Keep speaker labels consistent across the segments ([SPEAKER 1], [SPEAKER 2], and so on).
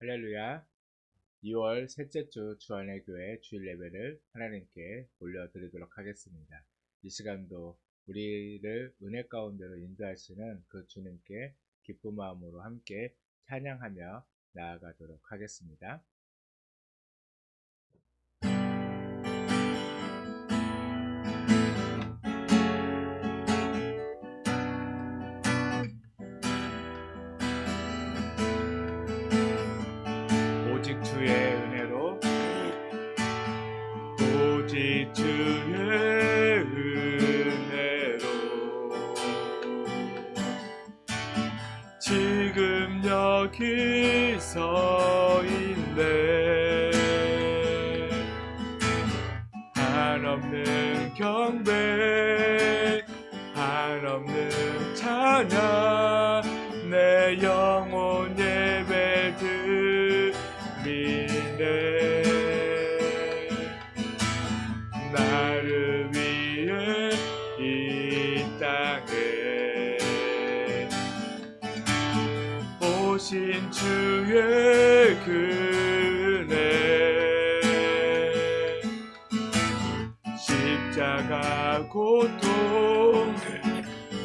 [SPEAKER 1] 할렐루야. 2월 셋째 주 주안의 교회 주일 예배를 하나님께 올려드리도록 하겠습니다. 이 시간도 우리를 은혜 가운데로 인도하시는 그 주님께 기쁜 마음으로 함께 찬양하며 나아가도록 하겠습니다. 오직 주의 은혜로, 오직 주의 은혜로 지금 여기 서 있네. 한없는 경배, 한없는 찬양, 내 영혼 예배 드리네. 나를 위해 이 땅에 오신 주의 은혜, 십자가 고통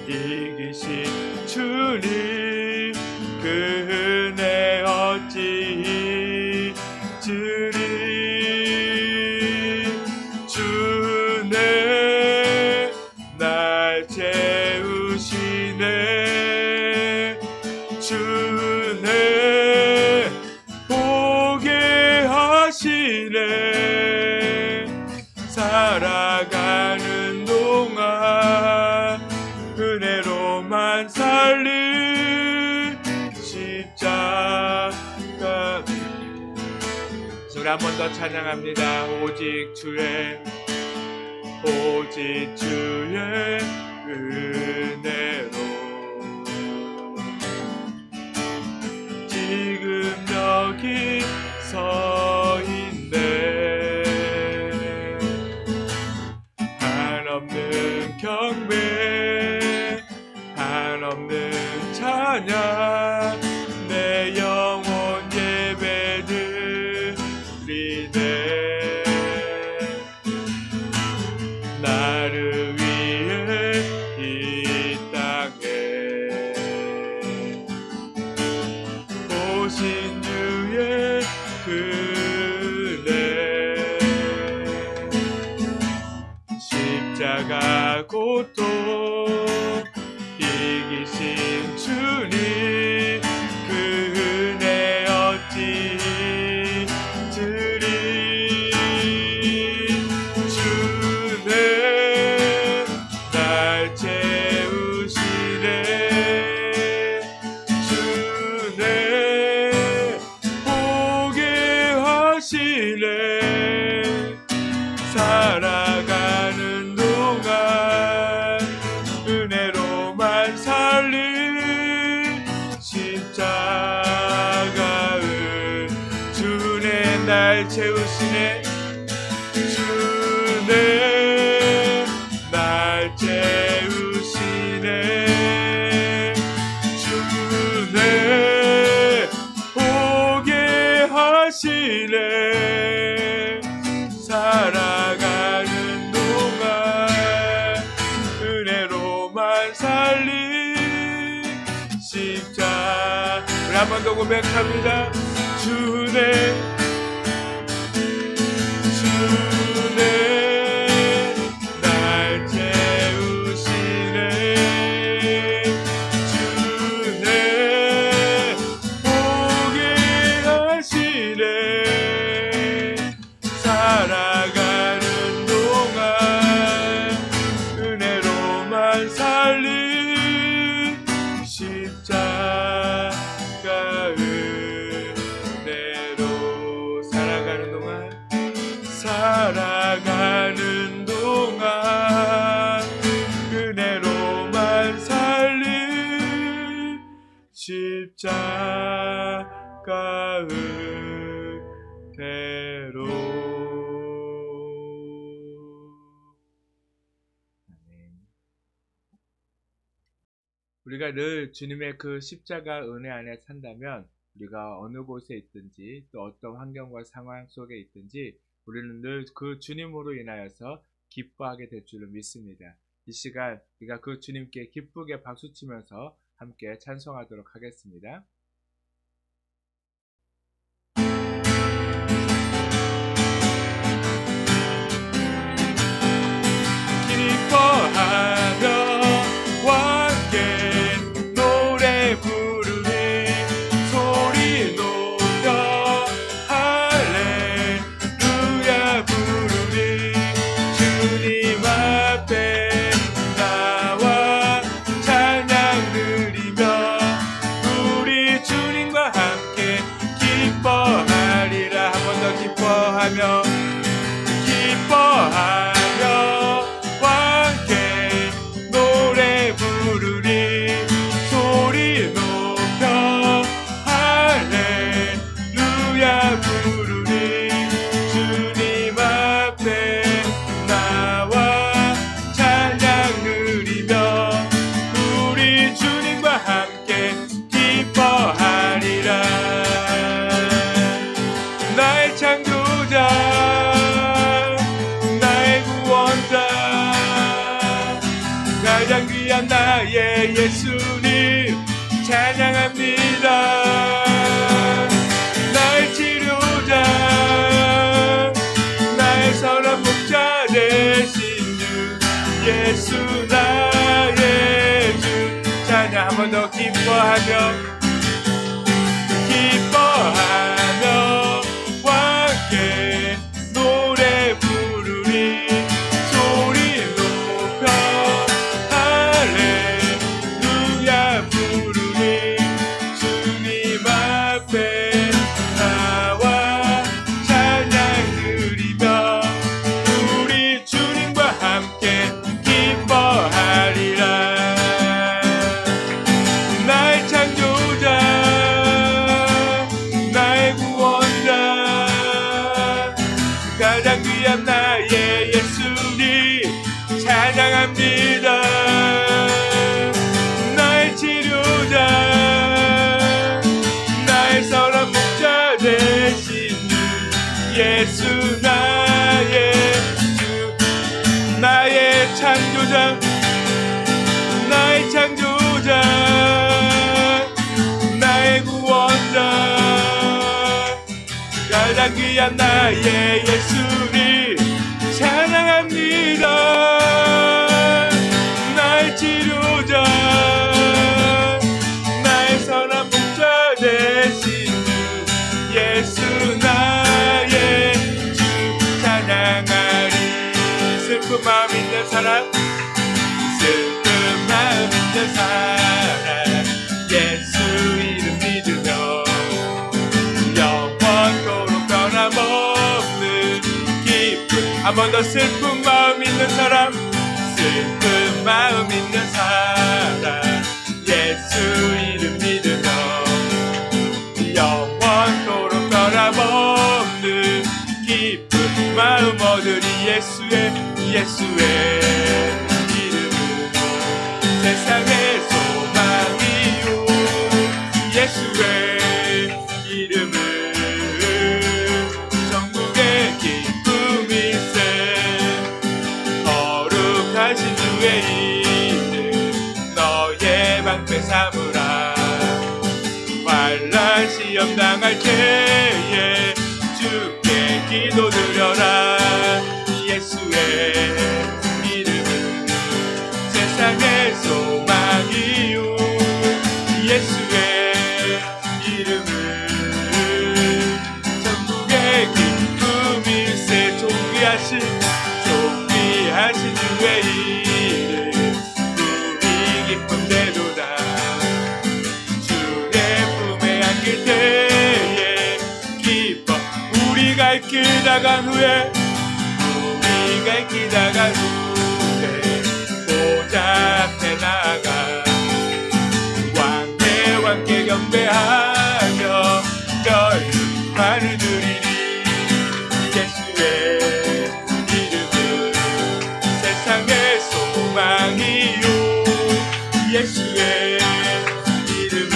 [SPEAKER 1] 이기신 주님, 그 은혜 어찌 잊으리. 주네 날 채우시네. 주네 보게 하시네. 살아가는 동안 은혜로만 살릴 십자가. 우리 한 번 더 찬양합니다. 오직 주의 은혜로 지금 여기 서 있네. 한없는 경배, 한없는 찬양, 내 영혼 예배 드리네. 나를 위해 이 땅에 오신 주의 은혜, 십자가 고통 이기신 주님, 그 은혜 어찌 잊으리. 주네 날 채우시네. 주네 보게 하시네. 살아가는 동안 은혜로만 살릴 십자가을. 주네 날 채우시네. 주네 날 채우시네. 주네 보게 하시네. 살아가는 동안 은혜로만 살릴 십자가. 우리 한 번 더 고백합니다. 주네 날 채우시네. 주네 보게 하시네. 살아가는 동안 은혜로만 살릴 십자가 은혜로. 살아가는 동안 은혜로만 살릴 십자가 은혜로. 우리가 늘 주님의 그 십자가 은혜 안에 산다면 우리가 어느 곳에 있든지 또 어떤 환경과 상황 속에 있든지 우리는 늘 그 주님으로 인하여서 기뻐하게 될 줄을 믿습니다. 이 시간 우리가 그 주님께 기쁘게 박수치면서 함께 찬송하도록 하겠습니다. 기뻐하며 함께 노래 부르니 소리 높여 할렐루야 부르니 주님 앞에 나와 찬양 드리며 우리 주님과 함께 기뻐하리라. 한 번 더 기뻐하며 함께 노래 부르리 소리 높여 할렐루야 부르리 주님 앞에 나와 찬양 드리며 우리 주님과 함께 기뻐하리라. 나의 창조자 나의 구원자 가장 귀한 나의 예수님 찬양합니다. 나의 치료자 나의 선한 목자 되신 주 예수 나의 주 찬양. 한 번 더 기뻐하며 함께 노래 부르리 소리 높여 할렐루야 부르리 주님 앞에 나와 찬양 드리며 우리 주님과 함께 기뻐하리라. 나의 창조자 나의 구원자 가장 귀한 나의 예수님 찬양합니다. 나의 치료자 나의 선한 목자 되신 주 예수 나의 주 나의 창조자 나의 창조자 나의 구원자 가장 귀한 나의 예수님 찬양합니다. 나의 치료자 나의 선한 목자 되신 주 예수 나의 주 찬양하리. 슬픈 마음 있는 사람 슬픈 마음 있는 사람 예수 이름 믿으며 영원토록 변함없는 기쁨. 한 번 더 슬픈 마음 있는 사람 슬픈 마음 있는 사람 예수 이름 믿으며 영원토록 변함없는 기쁨 마음 얻으리. 예수의 이름은 세상의 소망이요 예수의 이름은 전국의 기쁨일세. 거룩하신 주의 이름 너의 방패 삼으라. 환난 시험 당할 때에 주께 기도드려라. 예수의 이름은 세상의 소망이요 예수의 이름은 전국의 기쁨일세. 존귀하신 주의 이름 우리 기쁨대로다. 주의 품에 안길 때에 기뻐. 우리가 길 나간 후에 보좌 앞에 나가 왕께 경배하며 열반을 드리리. 예수의 이름은 세상의 소망이요 예수의 이름은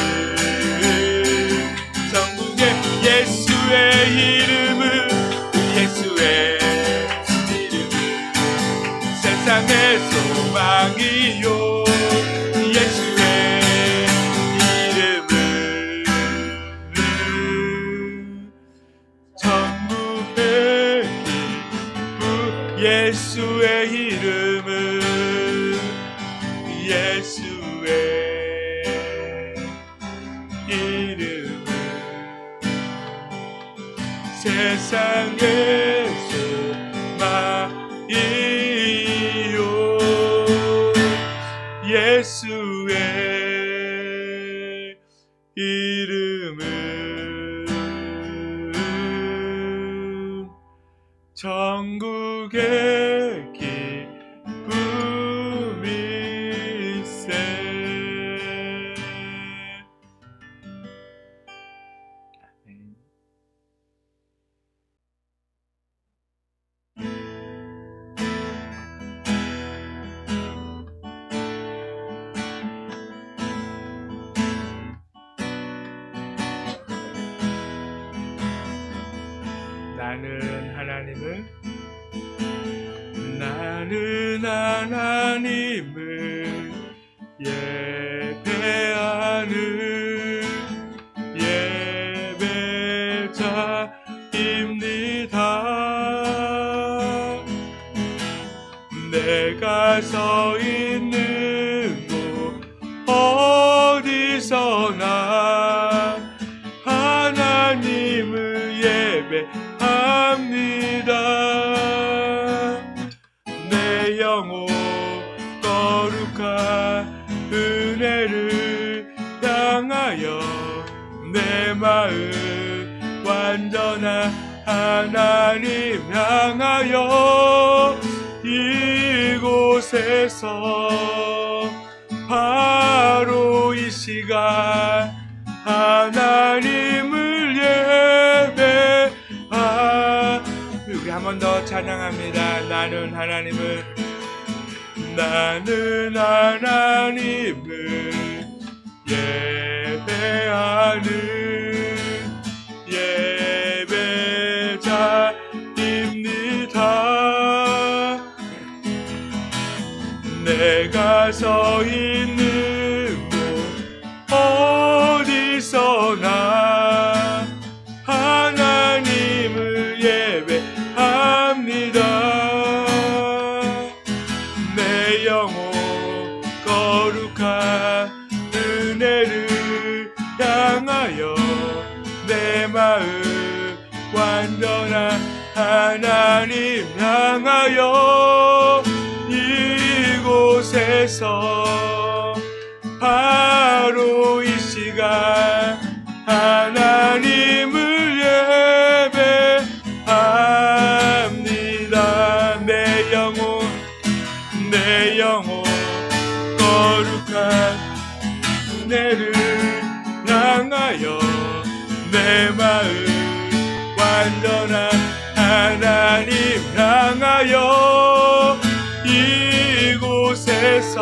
[SPEAKER 1] 예수의 이름은 예수의 이름은 세상의 소망이요 예수의 이름은 천국의 기쁨일세. 나는 하나님을 예배하는 예배자입니다. 내가 서 있는 곳 어디서나 하나님을 예배합니다. 내 영혼 거룩한 은혜를 향하여 내 마음 완전한 하나님 향하여 이곳에서 바로 이 시간 하나님을 예배하. 우리 한 번 더 찬양합니다. 나는 하나님을 예배하는 예배자입니다. 내가 서 있는 곳 어디서나 하나님을 예배합니다. 내 영혼 거룩한 은혜를 향하여 내 마음 완전한 하나님 향하여 이곳에서 바로 이 시간 하나님을 예배합니다. 내 영혼 거룩한 은혜를 향하여 내 마음 완전한 하나님 향하여 이곳에서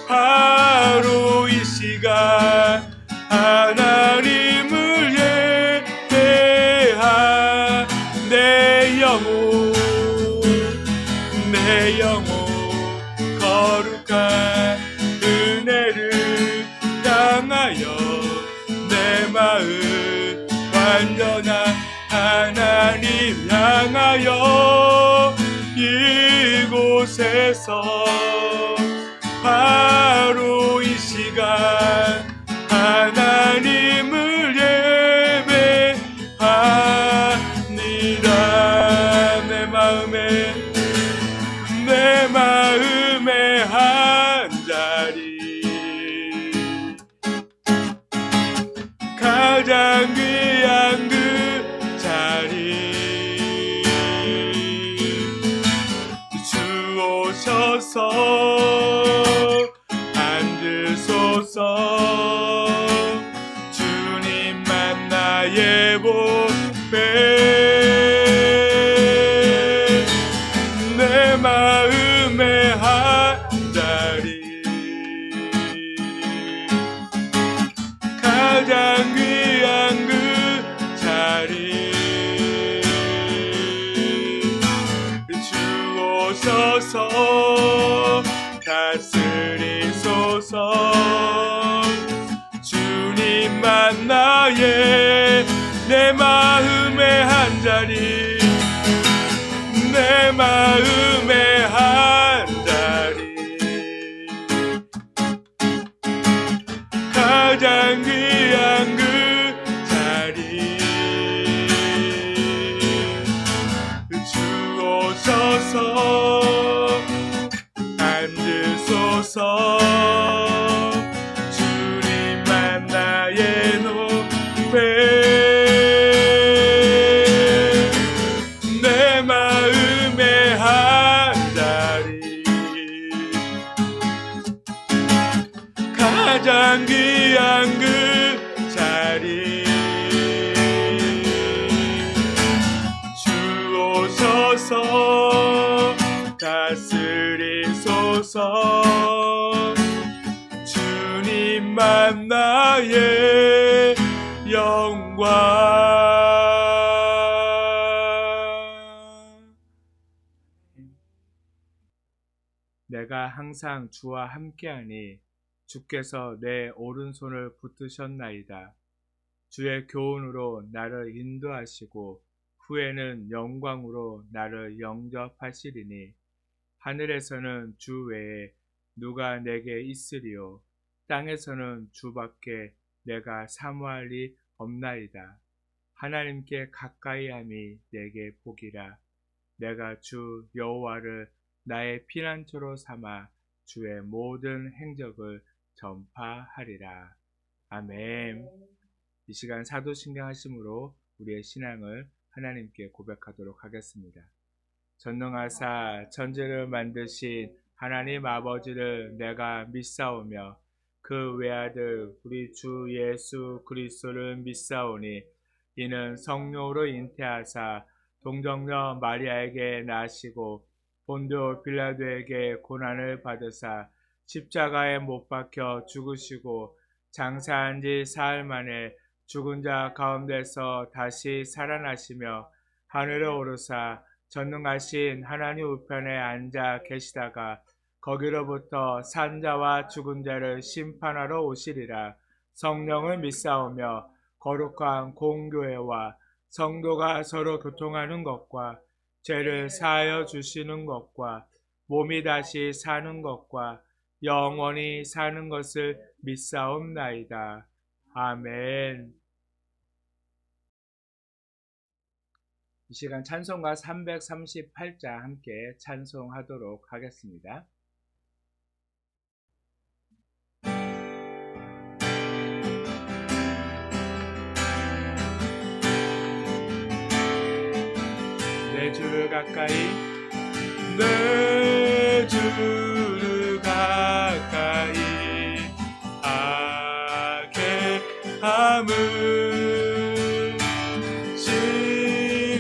[SPEAKER 1] 바로 이 시간 하나님을 예배하. 내 영혼 거룩한 은혜를 향하여 내 마음 완전한 하나님 향하여 이곳에서 바로 이 시간 하나님을 예배합니다. 내 마음의 한 자리 가장 귀한 그 자리 주오셔서 앉으소서. 주님만 나의 보배 내 마음의 한 자리 가장 귀한 그 자리 주오셔서 다스리소서. 주님만 나의 내 마음의 한 자리 내 마음의 한 자리 가장 귀한 그 자리 주옵소서 앉으소서 주님만 나의 노배 내 마음의 한 자리 가장 귀한 그 자리 주옵소서 다스리소서 주님만 나의 영광 내가 항상 주와 함께하니 주께서 내 오른손을 붙드셨나이다. 주의 교훈으로 나를 인도하시고 후에는 영광으로 나를 영접하시리니 하늘에서는 주 외에 누가 내게 있으리요 땅에서는 주밖에 내가 사모할 리 없나이다. 하나님께 가까이함이 내게 복이라. 내가 주 여호와를 나의 피난처로 삼아 주의 모든 행적을 전파하리라. 아멘. 이 시간 사도신경 하심으로 우리의 신앙을 하나님께 고백하도록 하겠습니다. 전능하사 천지를 만드신 하나님 아버지를 내가 믿사오며 그 외아들 우리 주 예수 그리스도를 믿사오니 이는 성령으로 잉태하사 동정녀 마리아에게 나시고 본디오 빌라도에게 고난을 받으사 십자가에 못 박혀 죽으시고 장사한 지 사흘 만에 죽은 자 가운데서 다시 살아나시며 하늘에 오르사 전능하신 하나님 우편에 앉아 계시다가 거기로부터 산자와 죽은 자를 심판하러 오시리라. 성령을 믿사오며 거룩한 공교회와 성도가 서로 교통하는 것과 죄를 사하여 주시는 것과 몸이 다시 사는 것과 영원히 사는 것을 믿사옵나이다. 아멘. 이 시간 찬송가 338자 함께 찬송하도록 하겠습니다. 내 주를 가까이 내 주를 가까이 하게 함은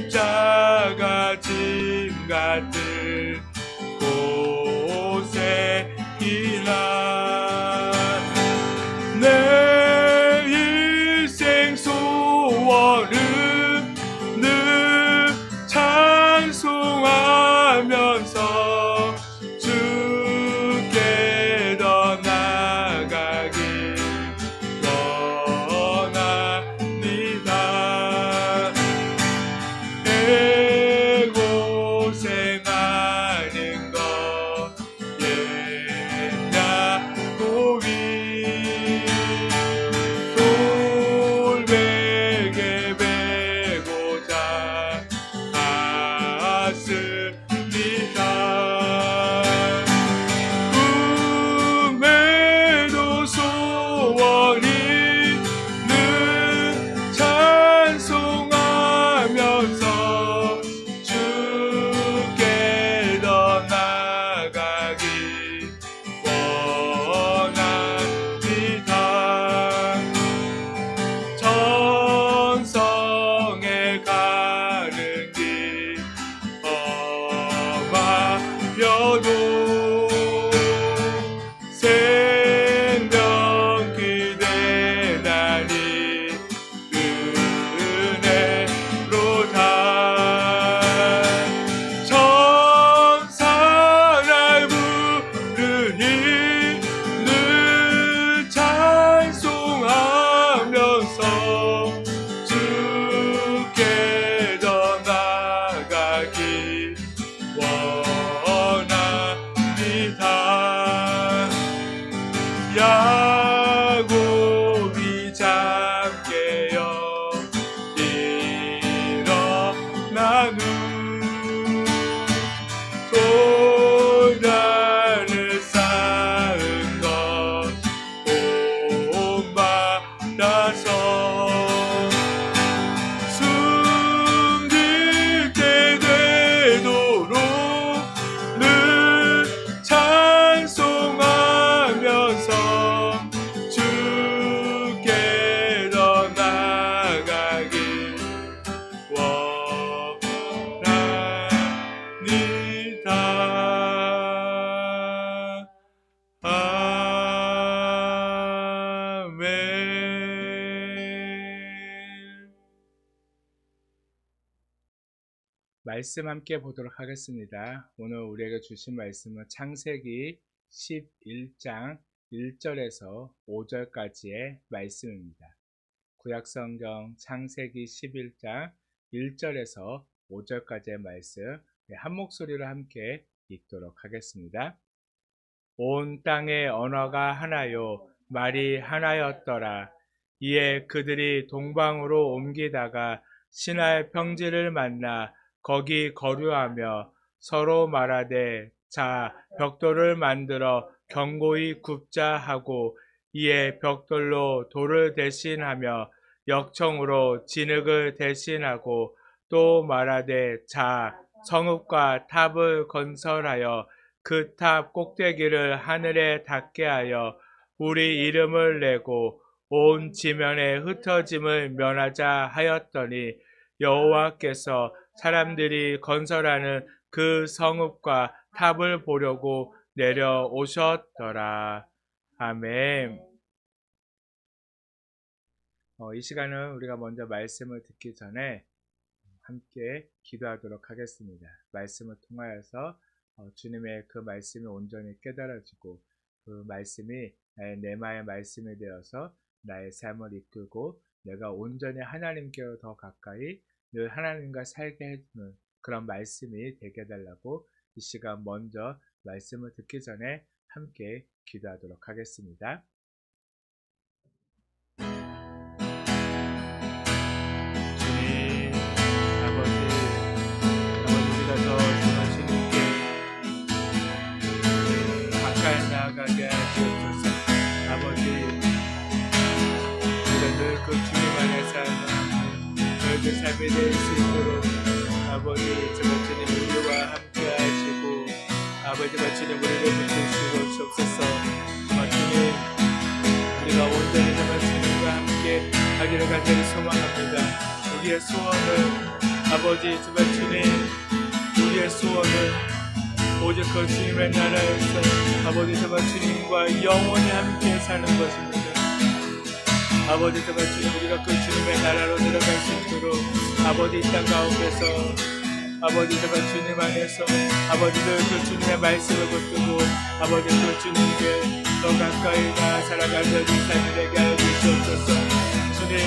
[SPEAKER 1] 십자가 짐 같은 고생이라 내 일생 소원은 늘 찬송하면서 주께 더 나아가길 원합니다. 애고생하는 것 옛냐고 위 돌베개 베고자 꿈에도 소원이 늘 찬송하면서 주께 더 나아가길 원합니다. 천성에 가는 길 험하여도 생명 기대나니 은혜로다. 천사날 부르니 늘 찬송하면서 주께 더 나아가길 원합니다. 말씀 함께 보도록 하겠습니다. 오늘 우리에게 주신 말씀은 창세기 11장 1절에서 5절까지의 말씀입니다. 구약성경 창세기 11장 1절에서 5절까지의 말씀 한 목소리로 함께 읽도록 하겠습니다. 온 땅의 언어가 하나요 말이 하나였더라. 이에 그들이 동방으로 옮기다가 시날 평지를 만나 거기 거류하며 서로 말하되 자 벽돌을 만들어 견고히 굽자 하고 이에 벽돌로 돌을 대신하며 역청으로 진흙을 대신하고 또 말하되 자 성읍과 탑을 건설하여 그 탑 꼭대기를 하늘에 닿게 하여 우리 이름을 내고 온 지면에 흩어짐을 면하자 하였더니 여호와께서 사람들이 건설하는 그 성읍과 탑을 보려고 내려오셨더라. 아멘. 이 시간은 우리가 먼저 말씀을 듣기 전에 함께 기도하도록 하겠습니다. 말씀을 통하여서 주님의 그 말씀이 온전히 깨달아지고 그 말씀이 나의 내마의 말씀이 되어서 나의 삶을 이끌고 내가 온전히 하나님께로 더 가까이 늘 하나님과 살게 해주는 그런 말씀이 되게 해달라고 이 시간 먼저 말씀을 듣기 전에 함께 기도하도록 하겠습니다. 주님, 아버지 우리가 더 주님께 가까이 나아가게 하시옵소서. 아버지 우리가 늘 그 주님 안에 사는 그 삶이 될 수 있도록 아버지 정말 주님 우리와 함께 하시고 아버지가 주님 우리를 붙드시고 주옵소서. 주님 우리가 온전히 정말 주님과 함께 하기를 간절히 소망합니다. 우리의 소원은 아버지 정말 주님 우리의 소원은 오직 그 주님의 나라에서 아버지 정말 주님과 영원히 함께 사는 것입니다. 아버지 정말 주님 우리가 그 주님의 나라로 들어갈 수 있도록 아버지 이 땅 가운데서 아버지 정말 주님 안에서 아버지들 그 주님의 말씀을 붙들고 아버지 그 주님께 더 가까이 나 살아가는 삶이 되게 하여 주시옵소서. 주님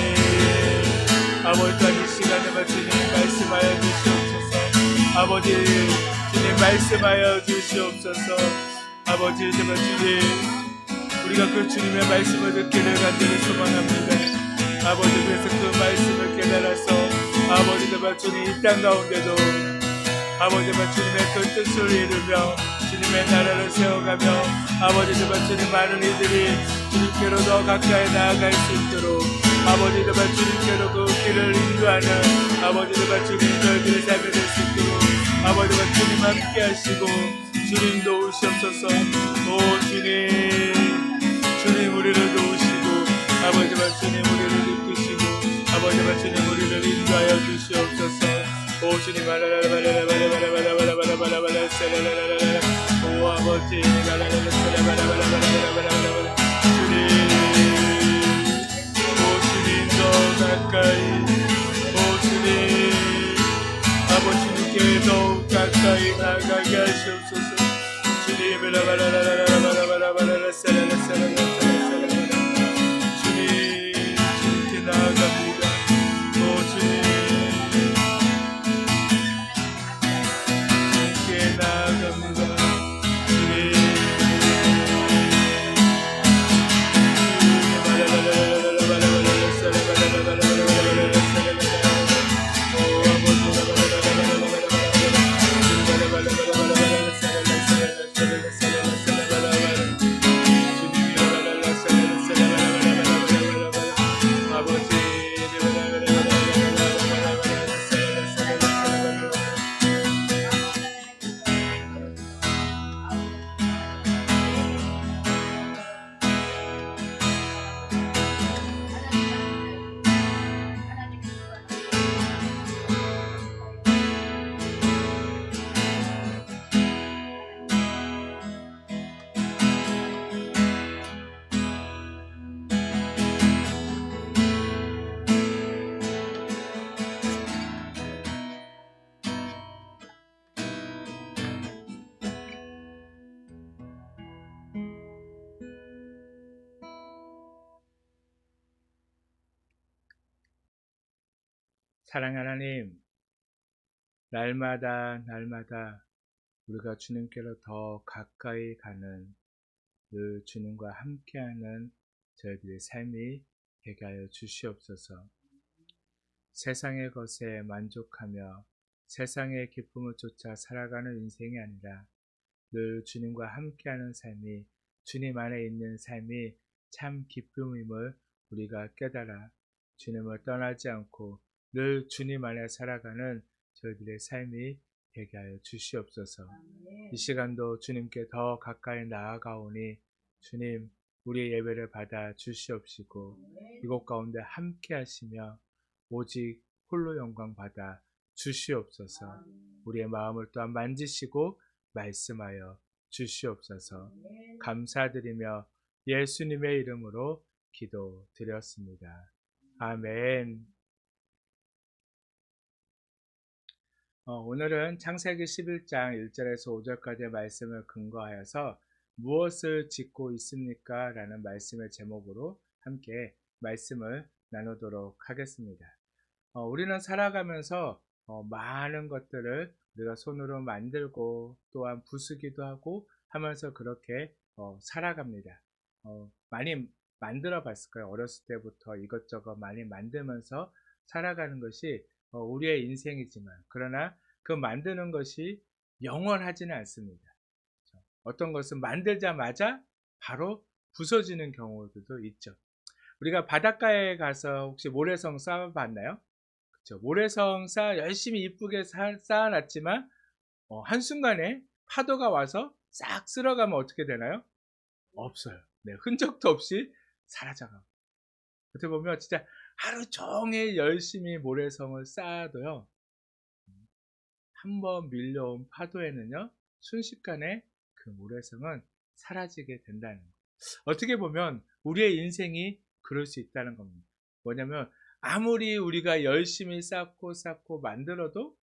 [SPEAKER 1] 아버지 또한 이 시간에 정말 주님 말씀하여 주시옵소서. 아버지 주님 말씀하여 주시옵소서. 아버지 정말 주님 우리가 그 주님의 말씀을 듣기를 간절히 소망합니다. 아버지 그래서 그 말씀을 깨달아서 아버지 정말 주님 이 땅 가운데도 아버지 정말 주님의 그 뜻을 이루며 주님의 나라를 세워가며 아버지 정말 주님 많은 이들이 주님께로 더 가까이 나아갈 수 있도록 아버지 정말 주님께로 그 길을 인도하는 아버지 정말 주님 저희들의 삶이 될 수 있도록 아버지 정말 주님 함께 하시고 주님 도우시옵소서. 오 주님 우리를 도우시고 아버지 정말 주님 우리를 이끄시고 아버지 정말 주님 우리를 인도하여 주시옵소서. 오 주님 오 아버지 주님 더 가까이 오 주님 아버지님께 더욱 가까이 나가게 하시옵소서. 주님 주님께 나아갑니다. 오 주님 주님께 나아갑니다. 주님 사랑하는 하나님, 날마다 우리가 주님께로 더 가까이 가는 늘 주님과 함께하는 저희들의 삶이 되게 하여 주시옵소서. 세상의 것에 만족하며 세상의 기쁨을 쫓아 살아가는 인생이 아니라 늘 주님과 함께하는 삶이, 주님 안에 있는 삶이 참 기쁨임을 우리가 깨달아 주님을 떠나지 않고 늘 주님 안에 살아가는 저희들의 삶이 되게 하여 주시옵소서. 이 시간도 주님께 더 가까이 나아가오니 주님, 우리의 예배를 받아 주시옵시고 이곳 가운데 함께 하시며 오직 홀로 영광 받아 주시옵소서. 우리의 마음을 또한 만지시고 말씀하여 주시옵소서. 감사드리며 예수님의 이름으로 기도드렸습니다. 아멘. 오늘은 창세기 11장 1절에서 5절까지의 말씀을 근거하여서 무엇을 짓고 있습니까? 라는 말씀의 제목으로 함께 말씀을 나누도록 하겠습니다. 우리는 살아가면서 많은 것들을 우리가 손으로 만들고 또한 부수기도 하고 하면서 그렇게 살아갑니다. 많이 만들어 봤을까요? 어렸을 때부터 이것저것 많이 만들면서 살아가는 것이 우리의 인생이지만, 그러나 그 만드는 것이 영원하지는 않습니다. 어떤 것은 만들자마자 바로 부서지는 경우들도 있죠. 우리가 바닷가에 가서 혹시 모래성 쌓아봤나요? 그렇죠. 모래성 열심히 이쁘게 쌓아놨지만 한순간에 파도가 와서 싹 쓸어가면 어떻게 되나요? 없어요. 네, 흔적도 없이 사라져가고. 어떻게 보면 진짜 하루 종일 열심히 모래성을 쌓아도요, 한번 밀려온 파도에는요, 순식간에 그 모래성은 사라지게 된다는 거예요. 어떻게 보면 우리의 인생이 그럴 수 있다는 겁니다. 뭐냐면 아무리 우리가 열심히 쌓고 만들어도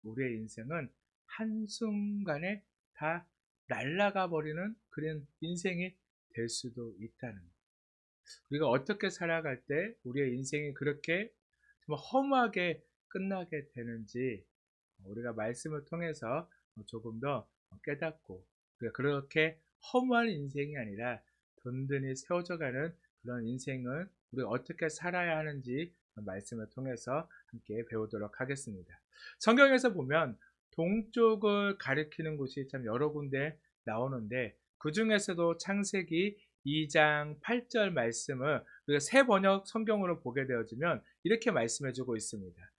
[SPEAKER 1] 우리의 인생은 한순간에 다 날아가 버리는 그런 인생이 될 수도 있다는 거예요. 우리가 어떻게 살아갈 때 우리의 인생이 그렇게 정말 허무하게 끝나게 되는지 우리가 말씀을 통해서 조금 더 깨닫고, 그렇게 허무한 인생이 아니라 든든히 세워져가는 그런 인생을 우리가 어떻게 살아야 하는지 말씀을 통해서 함께 배우도록 하겠습니다. 성경에서 보면 동쪽을 가리키는 곳이 참 여러 군데 나오는데, 그 중에서도 창세기 2장 8절 말씀을 우리가 새 번역 성경으로 보게 되어지면 이렇게 말씀해주고 있습니다.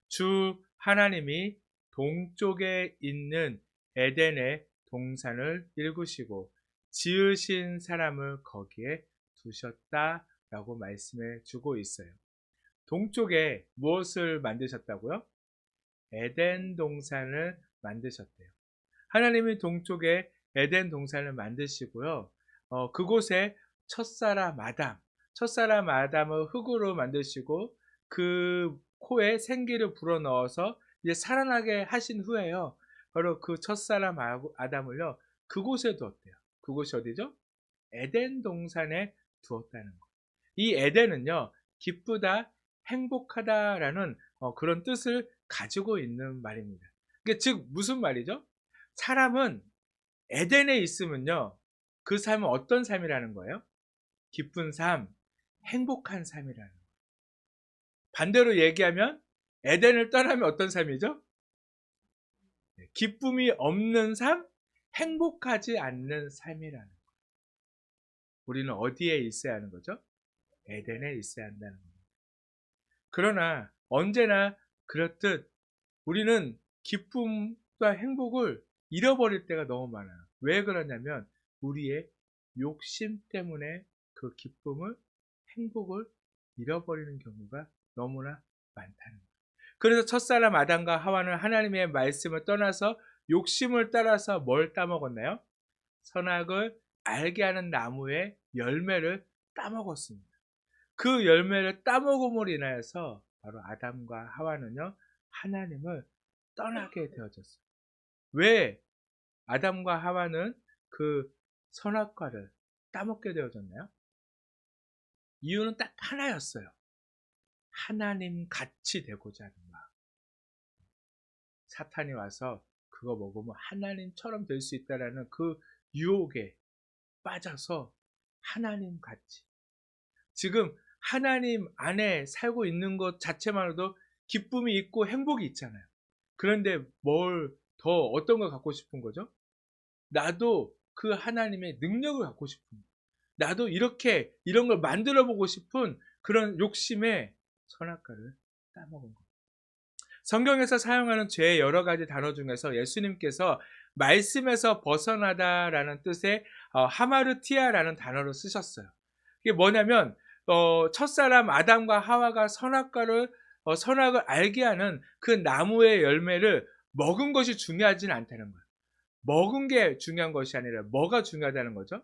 [SPEAKER 1] 주 하나님이 동쪽에 있는 에덴의 동산을 일구시고 지으신 사람을 거기에 두셨다라고 말씀해 주고 있어요. 동쪽에 무엇을 만드셨다고요? 에덴 동산을 만드셨대요. 하나님이 동쪽에 에덴 동산을 만드시고요. 그곳에 첫사람 아담을 흙으로 만드시고 그 코에 생기를 불어넣어서 이제 살아나게 하신 후에요. 바로 그 첫사람 아담을요, 그곳에 두었대요. 그곳이 어디죠? 에덴 동산에 두었다는 거예요. 이 에덴은요, 기쁘다, 행복하다라는 그런 뜻을 가지고 있는 말입니다. 그게 즉 무슨 말이죠? 사람은 에덴에 있으면요, 그 삶은 어떤 삶이라는 거예요? 기쁜 삶, 행복한 삶이라는 거예요. 반대로 얘기하면 에덴을 떠나면 어떤 삶이죠? 기쁨이 없는 삶, 행복하지 않는 삶이라는 거예요. 우리는 어디에 있어야 하는 거죠? 에덴에 있어야 한다는 겁니다. 그러나 언제나 그렇듯 우리는 기쁨과 행복을 잃어버릴 때가 너무 많아요. 왜 그러냐면 우리의 욕심 때문에 그 기쁨을, 행복을 잃어버리는 경우가 너무나 많다는 거예요. 그래서 첫사람 아담과 하와는 하나님의 말씀을 떠나서 욕심을 따라서 뭘 따먹었나요? 선악을 알게 하는 나무의 열매를 따먹었습니다. 그 열매를 따먹음으로 인하여서 바로 아담과 하와는요, 하나님을 떠나게 되어졌어요. 왜 아담과 하와는 그 선악과를 따먹게 되어졌나요? 이유는 딱 하나였어요. 하나님 같이 되고자 하는 마음. 사탄이 와서 그거 먹으면 하나님처럼 될 수 있다라는 그 유혹에 빠져서 하나님 같이. 지금 하나님 안에 살고 있는 것 자체만으로도 기쁨이 있고 행복이 있잖아요. 그런데 뭘 더 어떤 걸 갖고 싶은 거죠? 나도 그 하나님의 능력을 갖고 싶은 거예요. 나도 이렇게 이런 걸 만들어 보고 싶은 그런 욕심에 선악과를 따먹은 거예요. 성경에서 사용하는 죄의 여러 가지 단어 중에서 예수님께서 말씀에서 벗어나다라는 뜻의 하마르티아라는 단어를 쓰셨어요. 이게 뭐냐면 첫사람 아담과 하와가 선악을 알게 하는 그 나무의 열매를 먹은 것이 중요하지는 않다는 거예요. 먹은 게 중요한 것이 아니라 뭐가 중요하다는 거죠?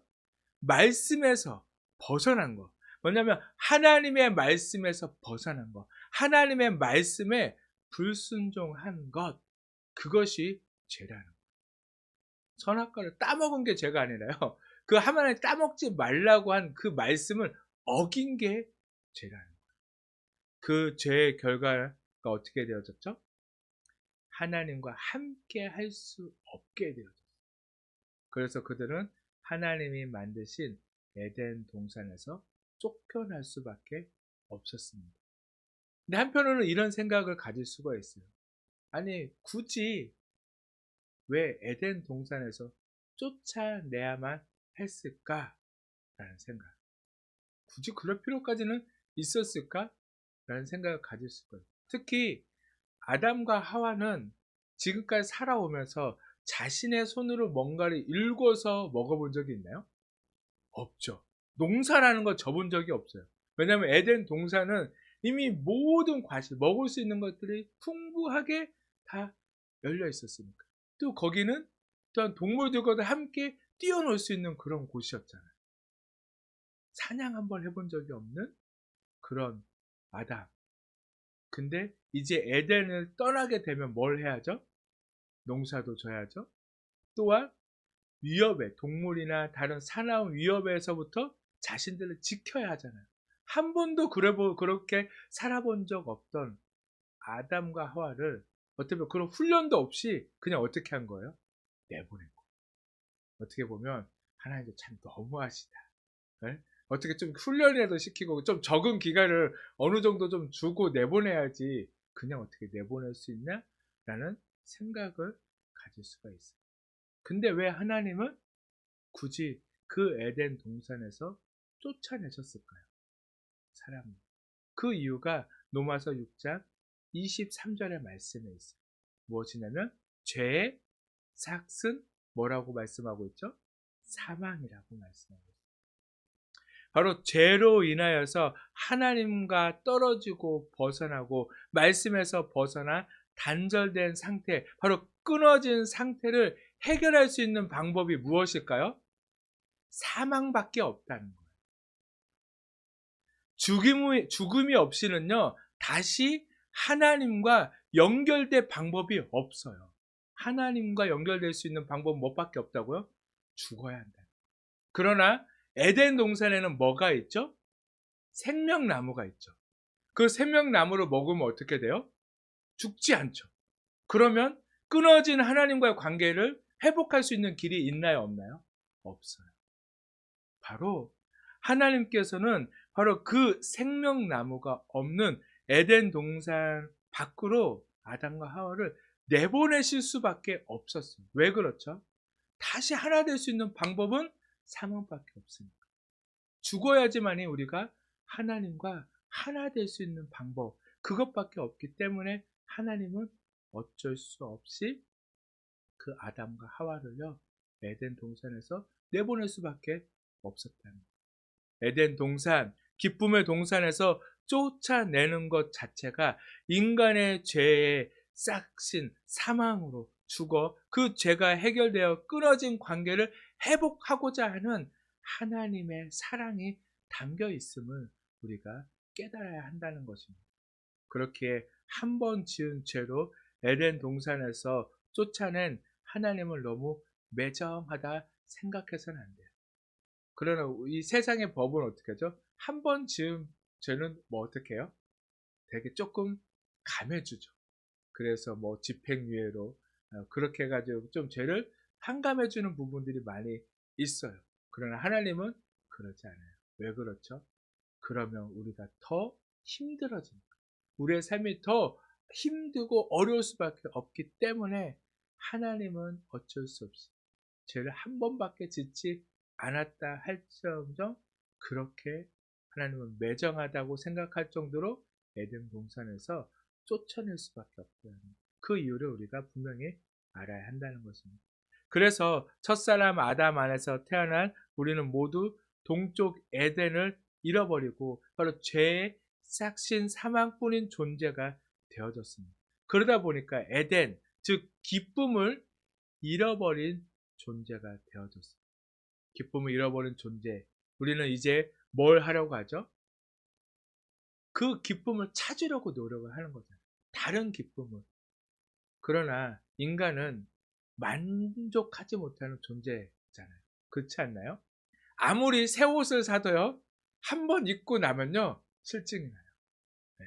[SPEAKER 1] 말씀에서 벗어난 거. 뭐냐면 하나님의 말씀에서 벗어난 거. 하나님의 말씀에 불순종한 것. 그것이 죄라는 거예요. 선악과를 따먹은 게 죄가 아니라요. 그 하나님 따먹지 말라고 한 그 말씀을 어긴 게 죄라는 거예요. 그 죄의 결과가 어떻게 되어졌죠? 하나님과 함께 할 수 없게 되어졌어요. 그래서 그들은 하나님이 만드신 에덴 동산에서 쫓겨날 수밖에 없었습니다. 근데 한편으로는 이런 생각을 가질 수가 있어요. 아니, 굳이 왜 에덴 동산에서 쫓아내야만 했을까? 라는 생각. 굳이 그럴 필요까지는 있었을까? 라는 생각을 가질 수가 있어요. 특히 아담과 하와는 지금까지 살아오면서 자신의 손으로 뭔가를 일궈서 먹어본 적이 있나요? 없죠. 농사라는 거 접은 적이 없어요. 왜냐하면 에덴 동산은 이미 모든 과실, 먹을 수 있는 것들이 풍부하게 다 열려 있었으니까. 또 거기는 또한 동물들과도 함께 뛰어놀 수 있는 그런 곳이었잖아요. 사냥 한번 해본 적이 없는 그런 아담. 근데 이제 에덴을 떠나게 되면 뭘 해야죠? 농사도 져야죠. 또한 위협에, 동물이나 다른 사나운 위협에서부터 자신들을 지켜야 하잖아요. 한 번도 그렇게 살아본 적 없던 아담과 하와를 어떻게 보면 그런 훈련도 없이 그냥 어떻게 한 거예요? 내보낸 거예요. 어떻게 보면 하나님도 참 너무하시다. 네? 어떻게 좀 훈련이라도 시키고 좀 적은 기간을 어느 정도 좀 주고 내보내야지 그냥 어떻게 내보낼 수 있나? 라는 생각을 가질 수가 있어요. 근데 왜 하나님은 굳이 그 에덴 동산에서 쫓아내셨을까요? 사람을. 그 이유가 로마서 6장 23절의 말씀에 있어요. 무엇이냐면 죄의 삭은 뭐라고 말씀하고 있죠? 사망이라고 말씀하고 있어요. 바로 죄로 인하여서 하나님과 떨어지고 벗어나고 말씀에서 벗어나 단절된 상태, 바로 끊어진 상태를 해결할 수 있는 방법이 무엇일까요? 사망밖에 없다는 거예요. 죽음이 없이는요, 다시 하나님과 연결될 방법이 없어요. 하나님과 연결될 수 있는 방법은 뭐밖에 없다고요? 죽어야 한다. 그러나 에덴 동산에는 뭐가 있죠? 생명나무가 있죠. 그 생명나무를 먹으면 어떻게 돼요? 죽지 않죠. 그러면 끊어진 하나님과의 관계를 회복할 수 있는 길이 있나요, 없나요? 없어요. 바로 하나님께서는 바로 그 생명나무가 없는 에덴 동산 밖으로 아담과 하와를 내보내실 수밖에 없었어요. 왜 그렇죠? 다시 하나 될 수 있는 방법은 사망밖에 없으니까. 죽어야지만이 우리가 하나님과 하나 될 수 있는 방법, 그것밖에 없기 때문에 하나님은 어쩔 수 없이 그 아담과 하와를요, 에덴 동산에서 내보낼 수밖에 없었다는 거예요. 에덴 동산, 기쁨의 동산에서 쫓아내는 것 자체가 인간의 죄의 싹신 사망으로 죽어 그 죄가 해결되어 끊어진 관계를 회복하고자 하는 하나님의 사랑이 담겨 있음을 우리가 깨달아야 한다는 것입니다. 그렇게 한 번 지은 죄로 에덴 동산에서 쫓아낸 하나님을 너무 매정하다 생각해서는 안 돼요. 그러나 이 세상의 법은 어떻게 하죠? 한 번 지은 죄는 뭐 어떻게 해요? 되게 조금 감해주죠. 그래서 뭐 집행유예로 그렇게 해가지고 좀 죄를 한감해주는 부분들이 많이 있어요. 그러나 하나님은 그러지 않아요. 왜 그렇죠? 그러면 우리가 더 힘들어집니다. 우리의 삶이 더 힘들고 어려울 수밖에 없기 때문에 하나님은 어쩔 수 없이 죄를 한 번밖에 짓지 않았다 할지언정 그렇게 하나님은 매정하다고 생각할 정도로 에덴 동산에서 쫓아낼 수밖에 없다는 그 이유를 우리가 분명히 알아야 한다는 것입니다. 그래서 첫사람 아담 안에서 태어난 우리는 모두 동쪽 에덴을 잃어버리고 바로 죄의 싹신 사망뿐인 존재가 되어졌습니다. 그러다 보니까 에덴, 즉 기쁨을 잃어버린 존재가 되어졌습니다. 기쁨을 잃어버린 존재. 우리는 이제 뭘 하려고 하죠? 그 기쁨을 찾으려고 노력을 하는 거잖아요. 다른 기쁨을. 그러나 인간은 만족하지 못하는 존재잖아요. 그렇지 않나요? 아무리 새 옷을 사도요, 한 번 입고 나면요, 실증이 나요. 네.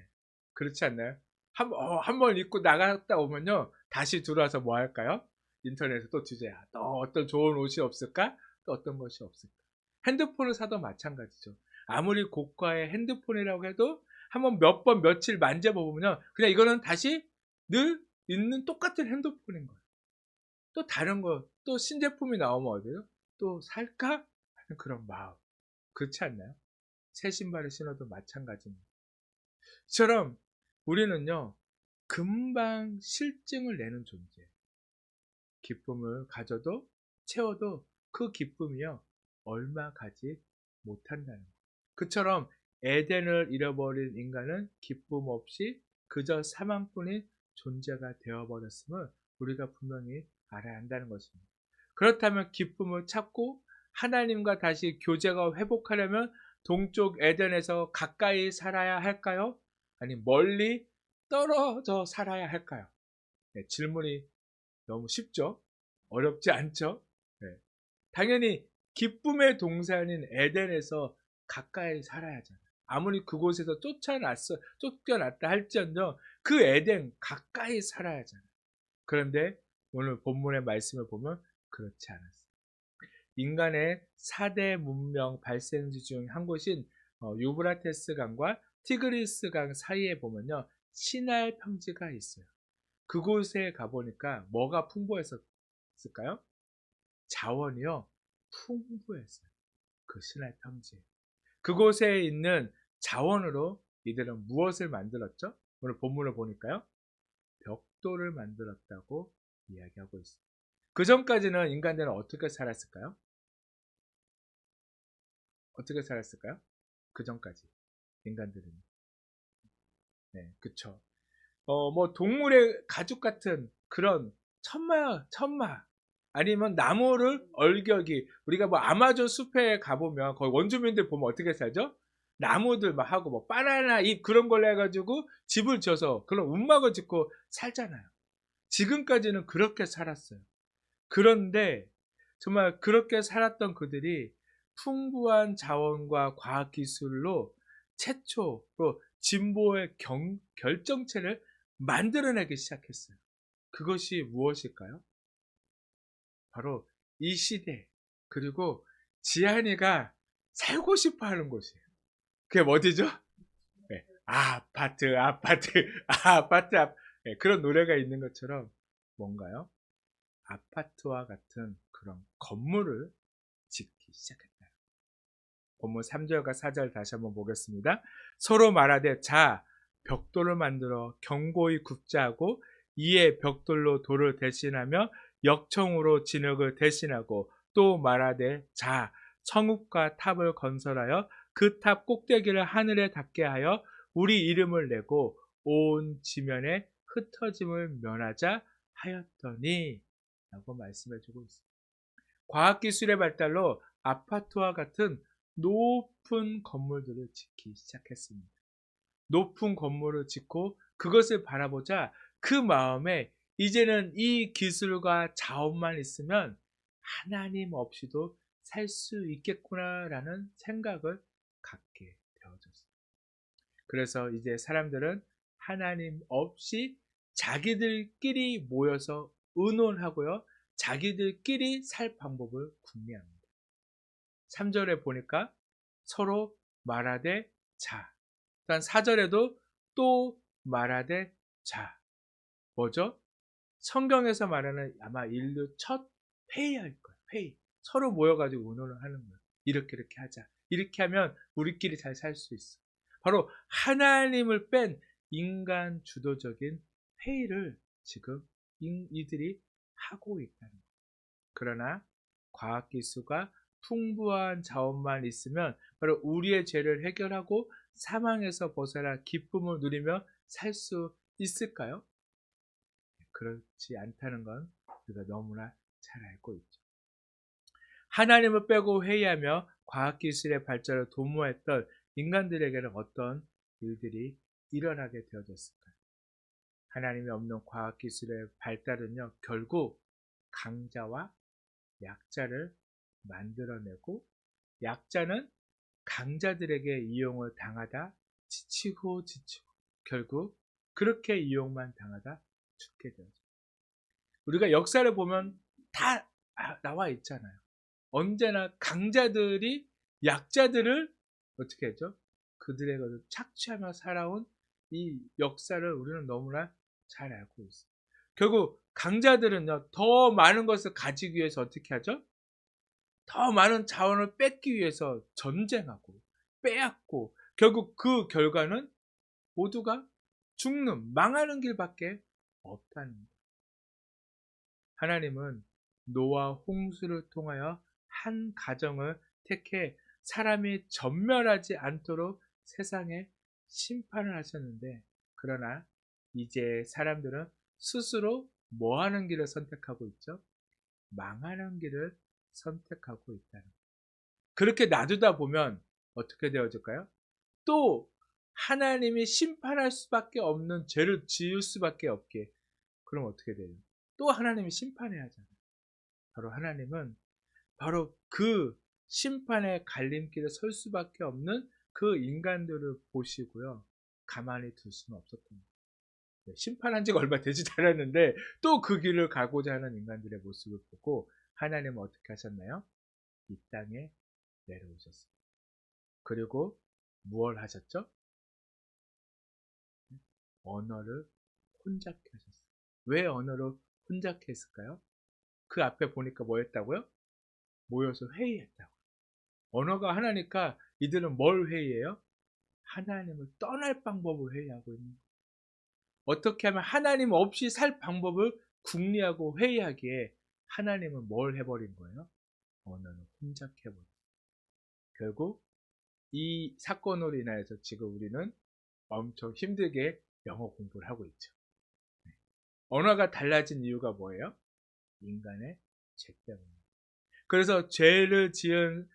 [SPEAKER 1] 그렇지 않나요? 한 번 입고 나갔다 오면요, 다시 들어와서 뭐 할까요? 인터넷에 또 주제야. 또 어떤 좋은 옷이 없을까? 또 어떤 것이 없을까? 핸드폰을 사도 마찬가지죠. 아무리 고가의 핸드폰이라고 해도 한번 몇 번 며칠 만져보면요, 그냥 이거는 다시 늘 있는 똑같은 핸드폰인 거예요. 또 다른 거, 또 신제품이 나오면 어디요? 또 살까? 하는 그런 마음. 그렇지 않나요? 새 신발을 신어도 마찬가지입니다. 이처럼 우리는요, 금방 실증을 내는 존재. 기쁨을 가져도 채워도 그 기쁨이요, 얼마 가지 못한다는 것. 그처럼 에덴을 잃어버린 인간은 기쁨 없이 그저 사망뿐인 존재가 되어버렸음을 우리가 분명히 알아야 한다는 것입니다. 그렇다면 기쁨을 찾고 하나님과 다시 교제가 회복하려면 동쪽 에덴에서 가까이 살아야 할까요? 아니 멀리 떨어져 살아야 할까요? 네, 질문이 너무 쉽죠? 어렵지 않죠? 네. 당연히 기쁨의 동산인 에덴에서 가까이 살아야잖아요. 아무리 그곳에서 쫓겨났다 할지언정 그 에덴 가까이 살아야잖아요. 그런데 오늘 본문의 말씀을 보면 그렇지 않았어요. 인간의 4대 문명 발생지 중 한 곳인 유브라테스 강과 티그리스 강 사이에 보면요, 시날 평지가 있어요. 그곳에 가보니까 뭐가 풍부했을까요? 자원이요, 풍부했어요. 그 시날 평지에. 그곳에 있는 자원으로 이들은 무엇을 만들었죠? 오늘 본문을 보니까요, 벽돌을 만들었다고 이야기하고 있습니다. 그 전까지는 인간들은 어떻게 살았을까요? 어떻게 살았을까요? 그 전까지 인간들은. 네, 그쵸. 뭐 동물의 가죽 같은 그런 천마 아니면 나무를 얼격이 우리가 뭐 아마존 숲에 가보면 거기 원주민들 보면 어떻게 살죠? 나무들 막 하고 뭐 바나나 잎 그런 걸로 해가지고 집을 지어서 그런 움막을 짓고 살잖아요. 지금까지는 그렇게 살았어요. 그런데 정말 그렇게 살았던 그들이 풍부한 자원과 과학기술로 최초로 진보의 결정체를 만들어내기 시작했어요. 그것이 무엇일까요? 바로 이 시대, 그리고 지한이가 살고 싶어 하는 곳이에요. 그게 어디죠? 네. 아파트, 아파트, 아파트, 네, 그런 노래가 있는 것처럼 뭔가요? 아파트와 같은 그런 건물을 짓기 시작했다. 본문 3절과 4절 다시 한번 보겠습니다. 서로 말하되 자 벽돌을 만들어 견고히 굽자 하고 이에 벽돌로 돌을 대신하며 역청으로 진흙을 대신하고 또 말하되 자 성읍과 탑을 건설하여 그 탑 꼭대기를 하늘에 닿게 하여 우리 이름을 내고 온 지면에 흩어짐을 면하자 하였더니 라고 말씀해 주고 있습니다. 과학기술의 발달로 아파트와 같은 높은 건물들을 짓기 시작했습니다. 높은 건물을 짓고 그것을 바라보자 그 마음에 이제는 이 기술과 자원만 있으면 하나님 없이도 살 수 있겠구나라는 생각을 갖게 되어졌습니다. 그래서 이제 사람들은 하나님 없이 자기들끼리 모여서 의논하고요. 자기들끼리 살 방법을 궁리합니다. 3절에 보니까 서로 말하되 자. 일단 4절에도 또 말하되 자. 뭐죠? 성경에서 말하는 아마 인류 첫 회의할 거예요. 회의. 서로 모여가지고 의논을 하는 거예요. 이렇게 하자. 이렇게 하면 우리끼리 잘 살 수 있어. 바로 하나님을 뺀 인간 주도적인 회의를 지금 이들이 하고 있다는 거예요. 그러나 과학기술과 풍부한 자원만 있으면 바로 우리의 죄를 해결하고 사망에서 벗어나 기쁨을 누리며 살 수 있을까요? 그렇지 않다는 건 우리가 너무나 잘 알고 있죠. 하나님을 빼고 회의하며 과학기술의 발전을 도모했던 인간들에게는 어떤 일들이 일어나게 되어졌을까요? 하나님이 없는 과학기술의 발달은요, 결국 강자와 약자를 만들어내고 약자는 강자들에게 이용을 당하다 지치고 결국 그렇게 이용만 당하다 죽게 되죠. 우리가 역사를 보면 다 나와 있잖아요. 언제나 강자들이 약자들을 어떻게 했죠? 그들의 것을 착취하며 살아온 이 역사를 우리는 너무나 잘 알고 있어요. 결국 강자들은요, 더 많은 것을 가지기 위해서 어떻게 하죠? 더 많은 자원을 뺏기 위해서 전쟁하고 빼앗고 결국 그 결과는 모두가 죽는, 망하는 길밖에 없다는 거예요. 하나님은 노아 홍수를 통하여 한 가정을 택해 사람이 전멸하지 않도록 세상에 심판을 하셨는데, 그러나 이제 사람들은 스스로 뭐 하는 길을 선택하고 있죠? 망하는 길을 선택하고 있다는 거예요. 그렇게 놔두다 보면 어떻게 되어질까요? 또 하나님이 심판할 수밖에 없는 죄를 지을 수밖에 없게. 그럼 어떻게 돼요? 또 하나님이 심판해야 하잖아요. 바로 하나님은 바로 그 심판의 갈림길에 설 수밖에 없는 그 인간들을 보시고요, 가만히 둘 수는 없었던 거예요. 심판한 지가 얼마 되지도 않았는데 또 그 길을 가고자 하는 인간들의 모습을 보고 하나님은 어떻게 하셨나요? 이 땅에 내려오셨어요. 그리고 무엇을 하셨죠? 언어를 혼잡케 하셨어요. 왜 언어를 혼잡케 했을까요? 그 앞에 보니까 뭐 했다고요? 모여서 회의했다고. 언어가 하나니까 이들은 뭘 회의해요? 하나님을 떠날 방법을 회의하고 있는 거예요. 어떻게 하면 하나님 없이 살 방법을 궁리하고 회의하기에 하나님은 뭘 해버린 거예요? 언어를 혼잡해버린 거예요. 결국 이 사건으로 인하여서 지금 우리는 엄청 힘들게 영어 공부를 하고 있죠. 언어가 달라진 이유가 뭐예요? 인간의 죄 때문에. 그래서 죄를 지은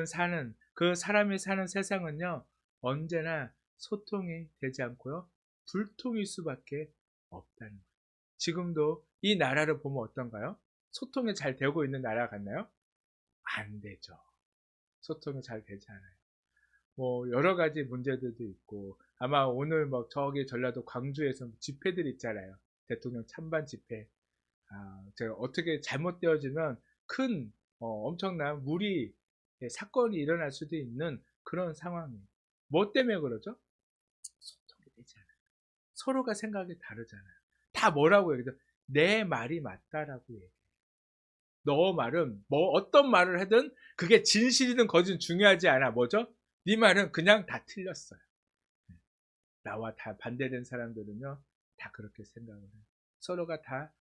[SPEAKER 1] 사는 그 사람이 사는 세상은요, 언제나 소통이 되지 않고요, 불통일 수밖에 없다는 거예요. 지금도 이 나라를 보면 어떤가요? 소통이 잘 되고 있는 나라 같나요? 안 되죠. 소통이 잘 되지 않아요. 뭐 여러 가지 문제들도 있고, 아마 오늘 뭐 저기 전라도 광주에서 집회들 있잖아요. 대통령 찬반 집회. 제가 어떻게 잘못되어지면 큰 엄청난 무리 사건이 일어날 수도 있는 그런 상황이에요. 뭐 때문에 그러죠? 소통이 되지 않아요. 서로가 생각이 다르잖아요. 다 뭐라고 얘기해요? 내 말이 맞다라고 얘기해요. 너 말은 뭐 어떤 말을 하든 그게 진실이든 거짓든 중요하지 않아. 뭐죠? 네 말은 그냥 다 틀렸어요. 나와 다 반대된 사람들은요, 다 그렇게 생각을 해요. 서로가 다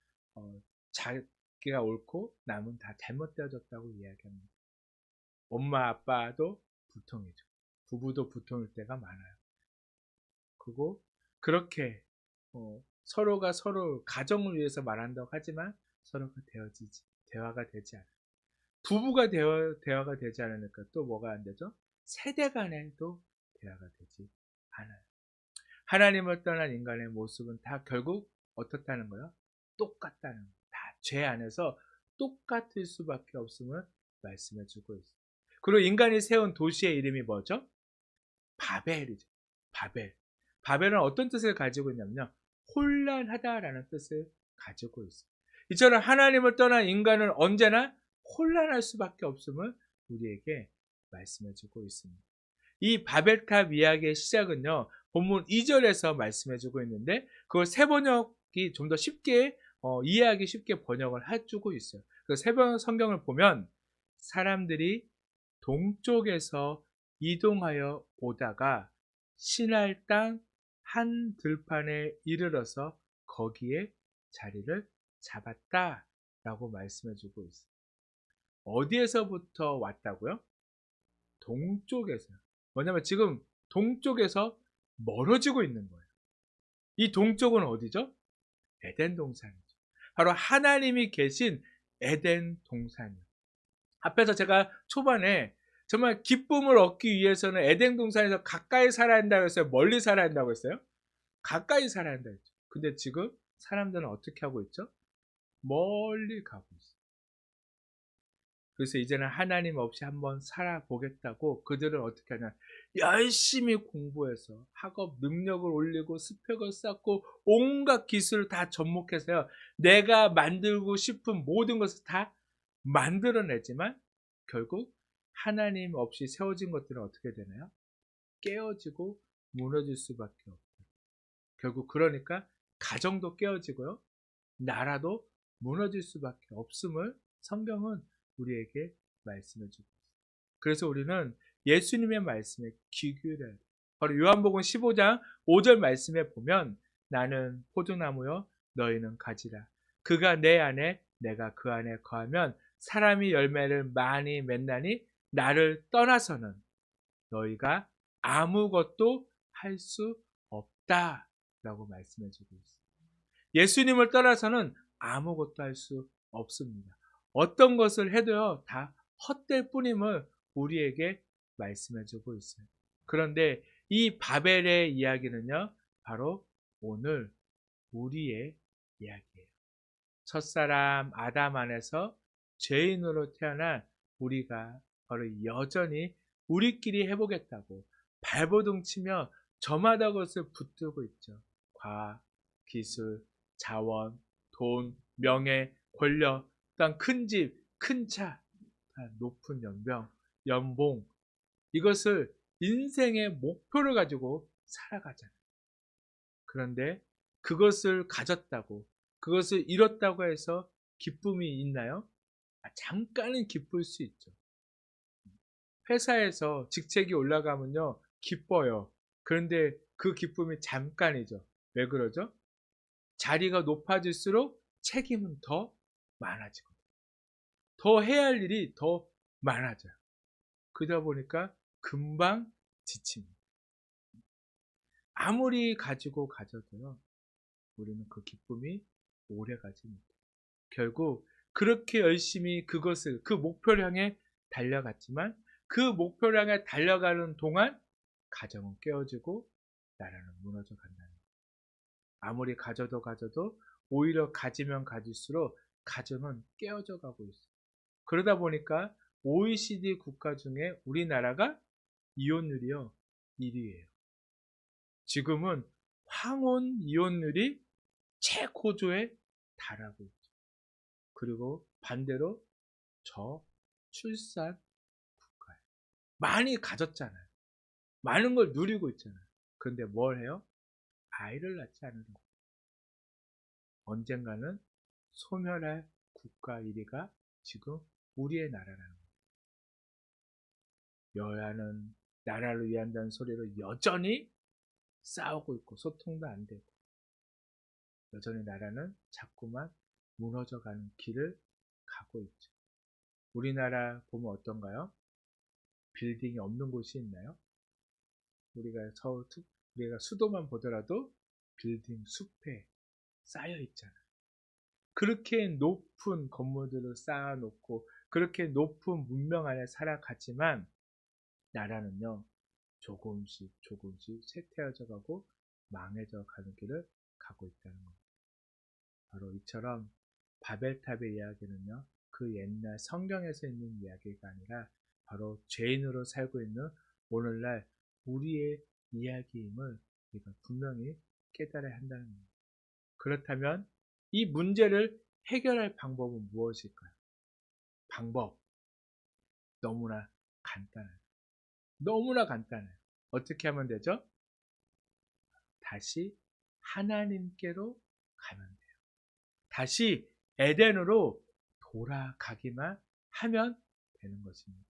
[SPEAKER 1] 자기가 옳고 남은 다 잘못되어졌다고 이야기합니다. 엄마 아빠도 불통이죠. 부부도 불통일 때가 많아요. 그리고 그렇게 서로가 서로 가정을 위해서 말한다고 하지만 서로가 대화가 되지 않아요. 부부가 대화가 되지 않으니까 또 뭐가 안 되죠? 세대 간에도 대화가 되지 않아요. 하나님을 떠난 인간의 모습은 다 결국 어떻다는 거예요? 똑같다는 거예요. 다 죄 안에서 똑같을 수밖에 없음을 말씀해 주고 있어요. 그리고 인간이 세운 도시의 이름이 뭐죠? 바벨이죠. 바벨. 바벨은 어떤 뜻을 가지고 있냐면요. 혼란하다라는 뜻을 가지고 있어요. 이처럼 하나님을 떠난 인간은 언제나 혼란할 수밖에 없음을 우리에게 말씀해 주고 있습니다. 이 바벨탑 이야기의 시작은요. 본문 2절에서 말씀해 주고 있는데 그걸 세번역이 좀 더 쉽게 이해하기 쉽게 번역을 해주고 있어요. 그 세번 성경을 보면 사람들이 동쪽에서 이동하여 오다가 신할 땅 한 들판에 이르러서 거기에 자리를 잡았다라고 말씀해 주고 있어요. 어디에서부터 왔다고요? 동쪽에서요. 뭐냐면 지금 동쪽에서 멀어지고 있는 거예요. 이 동쪽은 어디죠? 에덴 동산이죠. 바로 하나님이 계신 에덴 동산이요. 앞에서 제가 초반에 정말 기쁨을 얻기 위해서는 에덴 동산에서 가까이 살아야 한다고 했어요? 멀리 살아야 한다고 했어요? 가까이 살아야 한다고 했죠. 근데 지금 사람들은 어떻게 하고 있죠? 멀리 가고 있어요. 그래서 이제는 하나님 없이 한번 살아보겠다고 그들은 어떻게 하냐. 열심히 공부해서 학업 능력을 올리고 스펙을 쌓고 온갖 기술을 다 접목해서요. 내가 만들고 싶은 모든 것을 다 만들어내지만 결국 하나님 없이 세워진 것들은 어떻게 되나요? 깨어지고 무너질 수밖에 없어요. 결국 그러니까 가정도 깨어지고요. 나라도 무너질 수밖에 없음을 성경은 우리에게 말씀해 주고 있습니다. 그래서 우리는 예수님의 말씀에 귀 기울여야 돼요. 바로 요한복음 15장 5절 말씀에 보면 나는 포도나무요 너희는 가지라. 그가 내 안에 내가 그 안에 거하면 사람이 열매를 많이 맺나니 나를 떠나서는 너희가 아무것도 할 수 없다라고 말씀해 주고 있습니다. 예수님을 떠나서는 아무것도 할 수 없습니다. 어떤 것을 해도요, 다 헛될 뿐임을 우리에게 말씀해 주고 있어요. 그런데 이 바벨의 이야기는요, 바로 오늘 우리의 이야기예요. 첫사람 아담 안에서 죄인으로 태어난 우리가 바로 여전히 우리끼리 해보겠다고 발버둥 치며 저마다 것을 붙들고 있죠. 과학, 기술, 자원, 돈, 명예, 권력, 또한 큰 집, 큰 차, 높은 연병, 연봉 이것을 인생의 목표를 가지고 살아가잖아요. 그런데 그것을 가졌다고 그것을 잃었다고 해서 기쁨이 있나요? 잠깐은 기쁠 수 있죠. 회사에서 직책이 올라가면요 기뻐요. 그런데 그 기쁨이 잠깐이죠. 왜 그러죠? 자리가 높아질수록 책임은 더 많아지거든요. 더 해야 할 일이 더 많아져요. 그러다 보니까 금방 지칩니다. 아무리 가져도요. 우리는 그 기쁨이 오래가지 못해요. 결국 그렇게 열심히 그것을 그 목표를 향해 달려갔지만 그 목표를 향해 달려가는 동안 가정은 깨어지고 나라는 무너져 간다는 거예요. 아무리 가져도 오히려 가지면 가질수록 가정은 깨어져 가고 있어요. 그러다 보니까 OECD 국가 중에 우리나라가 이혼율이요 1위예요. 지금은 황혼 이혼율이 최고조에 달하고 있죠. 그리고 반대로 저출산 국가예요. 많이 가졌잖아요. 많은 걸 누리고 있잖아요. 그런데 뭘 해요? 아이를 낳지 않으려고. 언젠가는 소멸할 국가 1위가 지금 우리의 나라라는 거예요. 여야는 나라를 위한다는 소리로 여전히 싸우고 있고 소통도 안 되고 여전히 나라는 자꾸만 무너져가는 길을 가고 있죠. 우리나라 보면 어떤가요? 빌딩이 없는 곳이 있나요? 우리가 수도만 보더라도 빌딩 숲에 쌓여 있잖아요. 그렇게 높은 건물들을 쌓아놓고 그렇게 높은 문명 안에 살아갔지만 나라는요 조금씩 쇠퇴해져 가고 망해져 가는 길을 가고 있다는 겁니다. 바로 이처럼 바벨탑의 이야기는요 그 옛날 성경에서 있는 이야기가 아니라 바로 죄인으로 살고 있는 오늘날 우리의 이야기임을 우리가 분명히 깨달아야 한다는 겁니다. 그렇다면 이 문제를 해결할 방법은 무엇일까요? 방법 너무나 간단해요. 너무나 간단해요. 어떻게 하면 되죠? 다시 하나님께로 가면 돼요. 다시 에덴으로 돌아가기만 하면 되는 것입니다.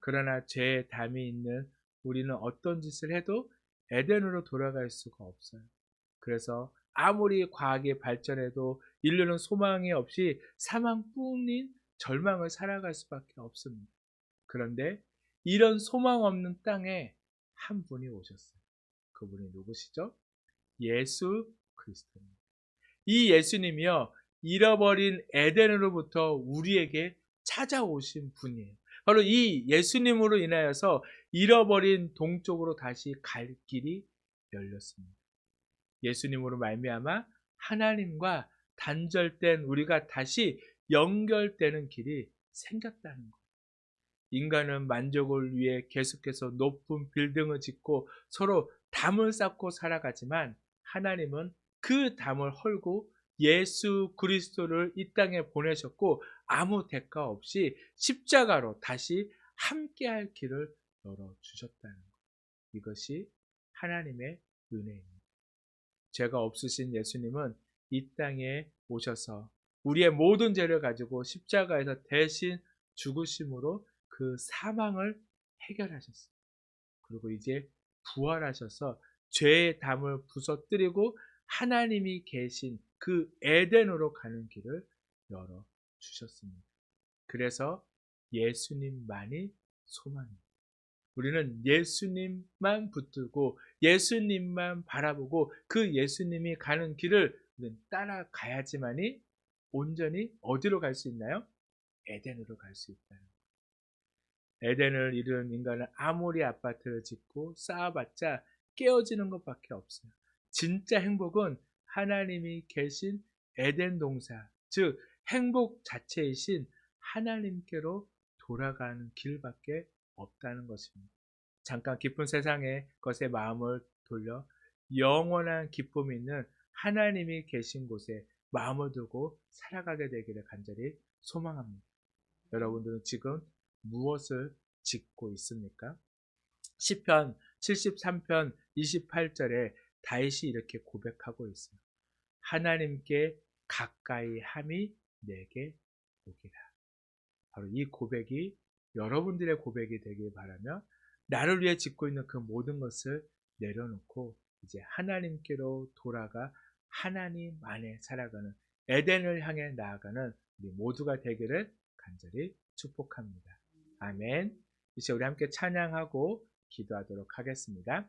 [SPEAKER 1] 그러나 죄의 담이 있는 우리는 어떤 짓을 해도 에덴으로 돌아갈 수가 없어요. 그래서 아무리 과학이 발전해도 인류는 소망이 없이 사망뿐인 절망을 살아갈 수밖에 없습니다. 그런데 이런 소망 없는 땅에 한 분이 오셨어요. 그분이 누구시죠? 예수 그리스도입니다. 이 예수님이요, 잃어버린 에덴으로부터 우리에게 찾아오신 분이에요. 바로 이 예수님으로 인하여서 잃어버린 동쪽으로 다시 갈 길이 열렸습니다. 예수님으로 말미암아 하나님과 단절된 우리가 다시 연결되는 길이 생겼다는 거예요. 인간은 만족을 위해 계속해서 높은 빌딩을 짓고 서로 담을 쌓고 살아가지만 하나님은 그 담을 헐고 예수 그리스도를 이 땅에 보내셨고 아무 대가 없이 십자가로 다시 함께할 길을 열어주셨다는 것. 이것이 하나님의 은혜입니다. 죄가 없으신 예수님은 이 땅에 오셔서 우리의 모든 죄를 가지고 십자가에서 대신 죽으심으로 그 사망을 해결하셨어요. 그리고 이제 부활하셔서 죄의 담을 부서뜨리고 하나님이 계신 그 에덴으로 가는 길을 열어주셨습니다. 그래서 예수님만이 소망입니다. 우리는 예수님만 붙들고 예수님만 바라보고 그 예수님이 가는 길을 따라가야지만이 온전히 어디로 갈 수 있나요? 에덴으로 갈 수 있다는 거예요. 에덴을 잃은 인간은 아무리 아파트를 짓고 쌓아봤자 깨어지는 것밖에 없어요. 진짜 행복은 하나님이 계신 에덴 동산, 즉 행복 자체이신 하나님께로 돌아가는 길밖에 없다는 것입니다. 잠깐 깊은 세상의 것에 마음을 돌려 영원한 기쁨이 있는 하나님이 계신 곳에 마음을 두고 살아가게 되기를 간절히 소망합니다. 여러분들은 지금 무엇을 짓고 있습니까? 시편 73편 28절에 다윗이 이렇게 고백하고 있어요. 하나님께 가까이 함이 내게 복이라. 바로 이 고백이 여러분들의 고백이 되길 바라며 나를 위해 짓고 있는 그 모든 것을 내려놓고 이제 하나님께로 돌아가 하나님 안에 살아가는 에덴을 향해 나아가는 우리 모두가 되기를 간절히 축복합니다. 아멘. 이제 우리 함께 찬양하고 기도하도록 하겠습니다.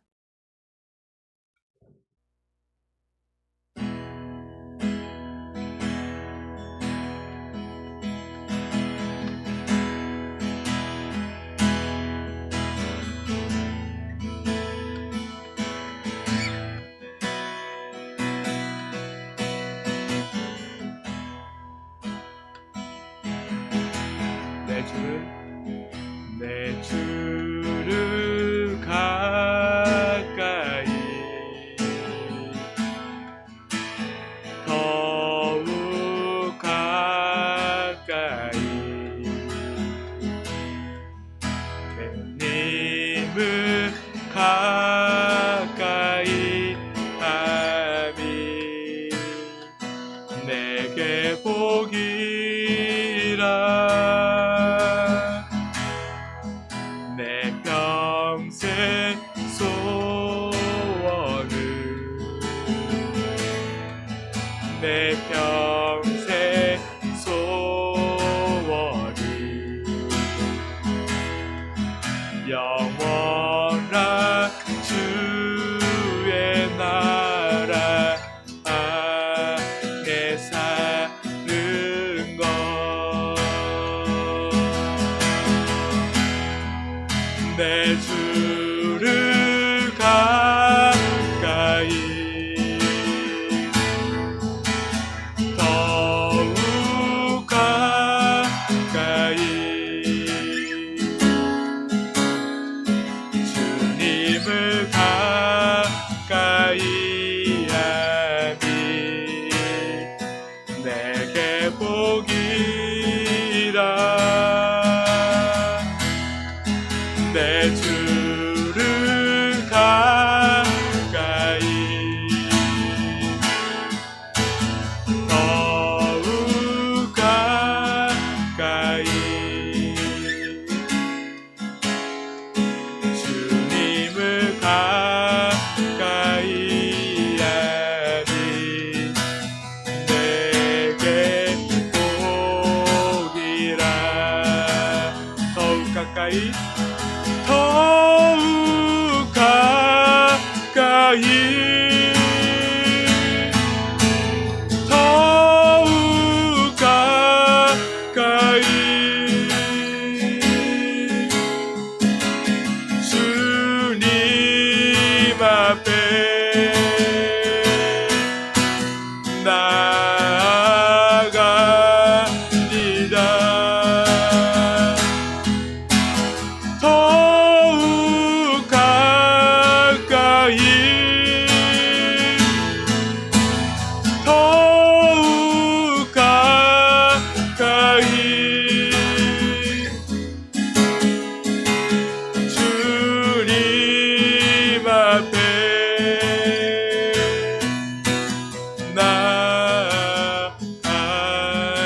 [SPEAKER 1] 내 주를 가까이 더욱 가까이 주님을 가까이 함이 내게 복이라. 내 평생 소원을 내 평생 소원을 영원한 주의 나라 안에 사는 것. 내 주를 가까이 더욱 가까이 주님을 가까이 주를 가까이 더욱 가까이 주님을 가까이 하니 내게 복이라. 더욱 가까이 더욱 가까이 더욱 가까이 주님 앞에 나아갑니다. 더욱 가까이 더욱 가까이 주님 앞에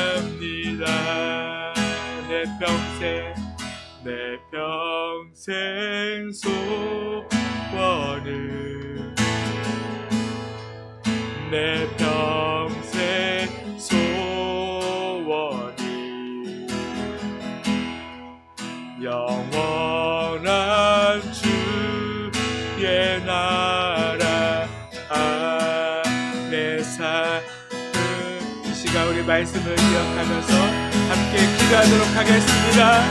[SPEAKER 1] 나아갑니다. 내 평생 소원을 내 평생 소원이 영원한 주의 나라 안에 사는 이 시간 우리 말씀을 기억하면서 함께 기도하도록 하겠습니다.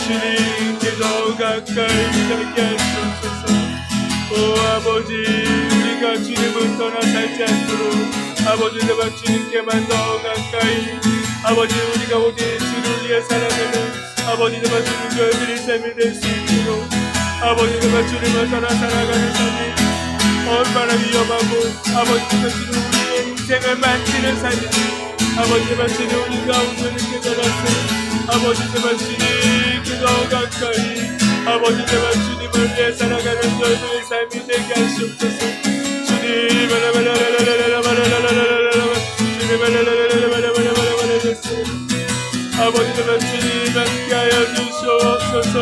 [SPEAKER 1] 주님께 더 가까이 가게 하시옵소서. 오 아버지, 우리가 주님을 떠나 살지 않도록 아버지 제발 주님께만 더 가까이 아버지 우리가 오직 주를 위해 살아가는 아버지 제발 주님 저희들이 삶이 될 수 있도록 아버지 제발 주님을 떠나 살아가는 삶이 얼마나 위험하고 아버지 제발 주님 우리의 인생을 망치는 삶인지 아버지 제발 주님 우리 가운데를 깨달았으니 아버지 제발 주님께 더 가까이 아버지 제발 주님을 위해 살아가는 저희들의 삶이 되게 하시옵소서. 주님 아버지 제발 주님 함께하여 주시옵소서.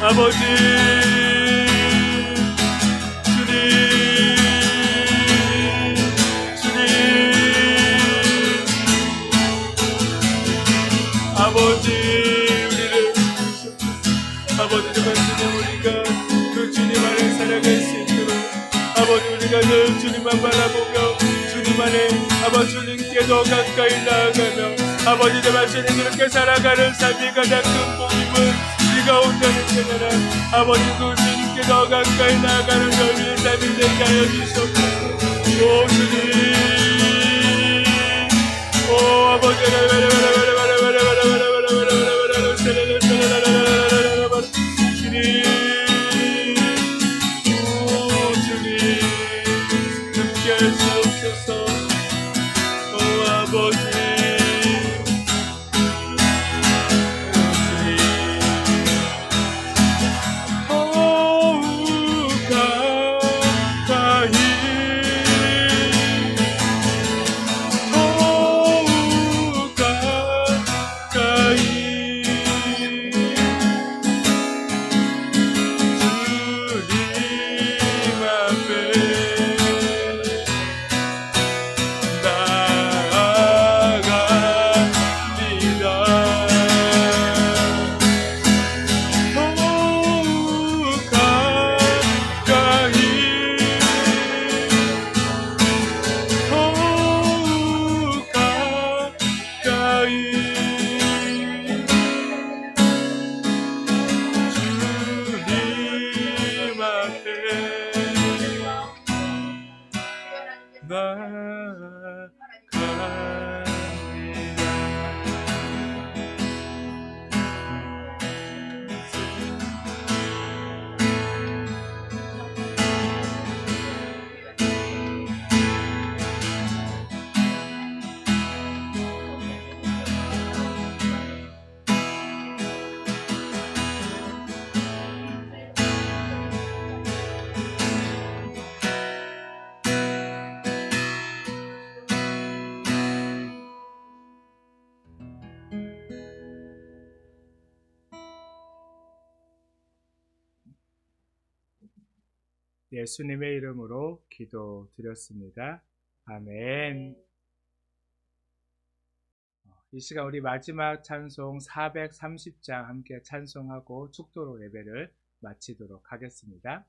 [SPEAKER 1] 아버지 아버지 우리를 아버지 제발 주님 우리가 그 주님 안에 살아갈 수 있도록 아버지 우리가 늘 주님만 바라보며 주님 안에 아버지 주님께 더 가까이 나아가며 아버지 제발 주님 그렇게 살아가는 삶이 가장 큰 복임을 우리가 온전히 깨달아 아버지 그 주님께 더 가까이 나아가는 저희의 삶이 되게 하여 주시옵소서. 오 주님 오 아버지 예수님의 이름으로 기도드렸습니다. 아멘. 이 시간 우리 마지막 찬송 430장 함께 찬송하고 축도로 예배를 마치도록 하겠습니다.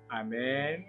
[SPEAKER 1] 아멘.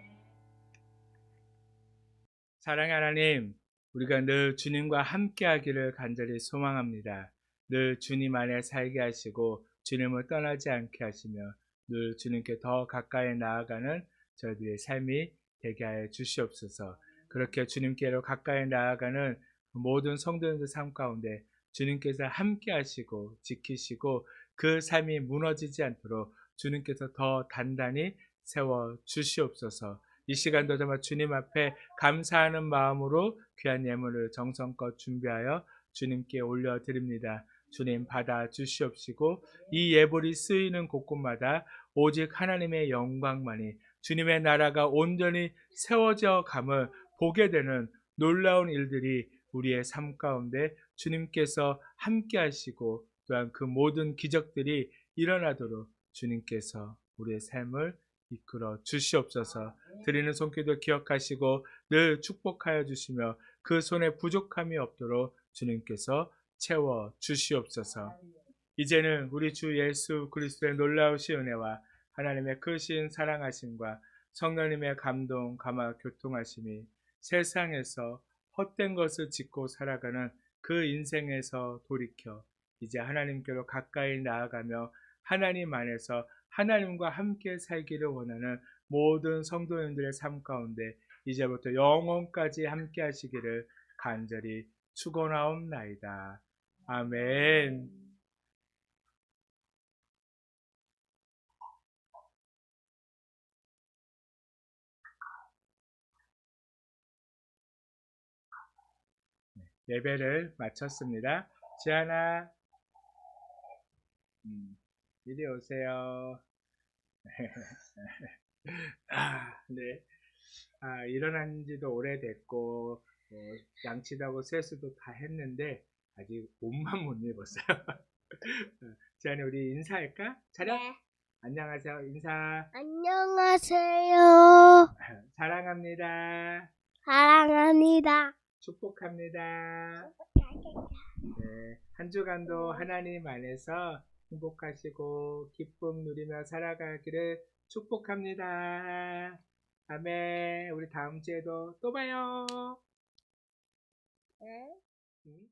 [SPEAKER 1] 사랑의 하나님, 우리가 늘 주님과 함께 하기를 간절히 소망합니다. 늘 주님 안에 살게 하시고 주님을 떠나지 않게 하시며 늘 주님께 더 가까이 나아가는 저희들의 삶이 되게 하여 주시옵소서. 그렇게 주님께로 가까이 나아가는 모든 성도님들 삶 가운데 주님께서 함께 하시고 지키시고 그 삶이 무너지지 않도록 주님께서 더 단단히 세워 주시옵소서. 이 시간도 정말 주님 앞에 감사하는 마음으로 귀한 예물을 정성껏 준비하여 주님께 올려드립니다. 주님 받아 주시옵시고 이 예물이 쓰이는 곳곳마다 오직 하나님의 영광만이 주님의 나라가 온전히 세워져 감을 보게 되는 놀라운 일들이 우리의 삶 가운데 주님께서 함께 하시고 또한 그 모든 기적들이 일어나도록 주님께서 우리의 삶을 이끌어 주시옵소서. 드리는 손길도 기억하시고 늘 축복하여 주시며 그 손에 부족함이 없도록 주님께서 채워 주시옵소서. 이제는 우리 주 예수 그리스도의 놀라우신 은혜와 하나님의 크신 사랑하심과 성령님의 감동, 감화, 교통하심이 세상에서 헛된 것을 짓고 살아가는 그 인생에서 돌이켜 이제 하나님께로 가까이 나아가며 하나님 안에서 하나님과 함께 살기를 원하는 모든 성도님들의 삶 가운데 이제부터 영원까지 함께 하시기를 간절히 축원하옵나이다. 아멘. 예배를 마쳤습니다. 지안아, 이리 오세요. 네. 일어난 지도 오래됐고, 양치도 하고 세수도 다 했는데 아직 옷만 못 입었어요. 지안이 우리 인사할까? 차렷.
[SPEAKER 2] 네.
[SPEAKER 1] 안녕하세요. 인사.
[SPEAKER 2] 안녕하세요.
[SPEAKER 1] 사랑합니다.
[SPEAKER 2] 사랑합니다.
[SPEAKER 1] 축복합니다. 네, 한 주간도 하나님 안에서 행복하시고 기쁨 누리며 살아가기를 축복합니다. 아멘. 우리 다음 주에도 또 봐요.
[SPEAKER 2] 네.
[SPEAKER 1] 응?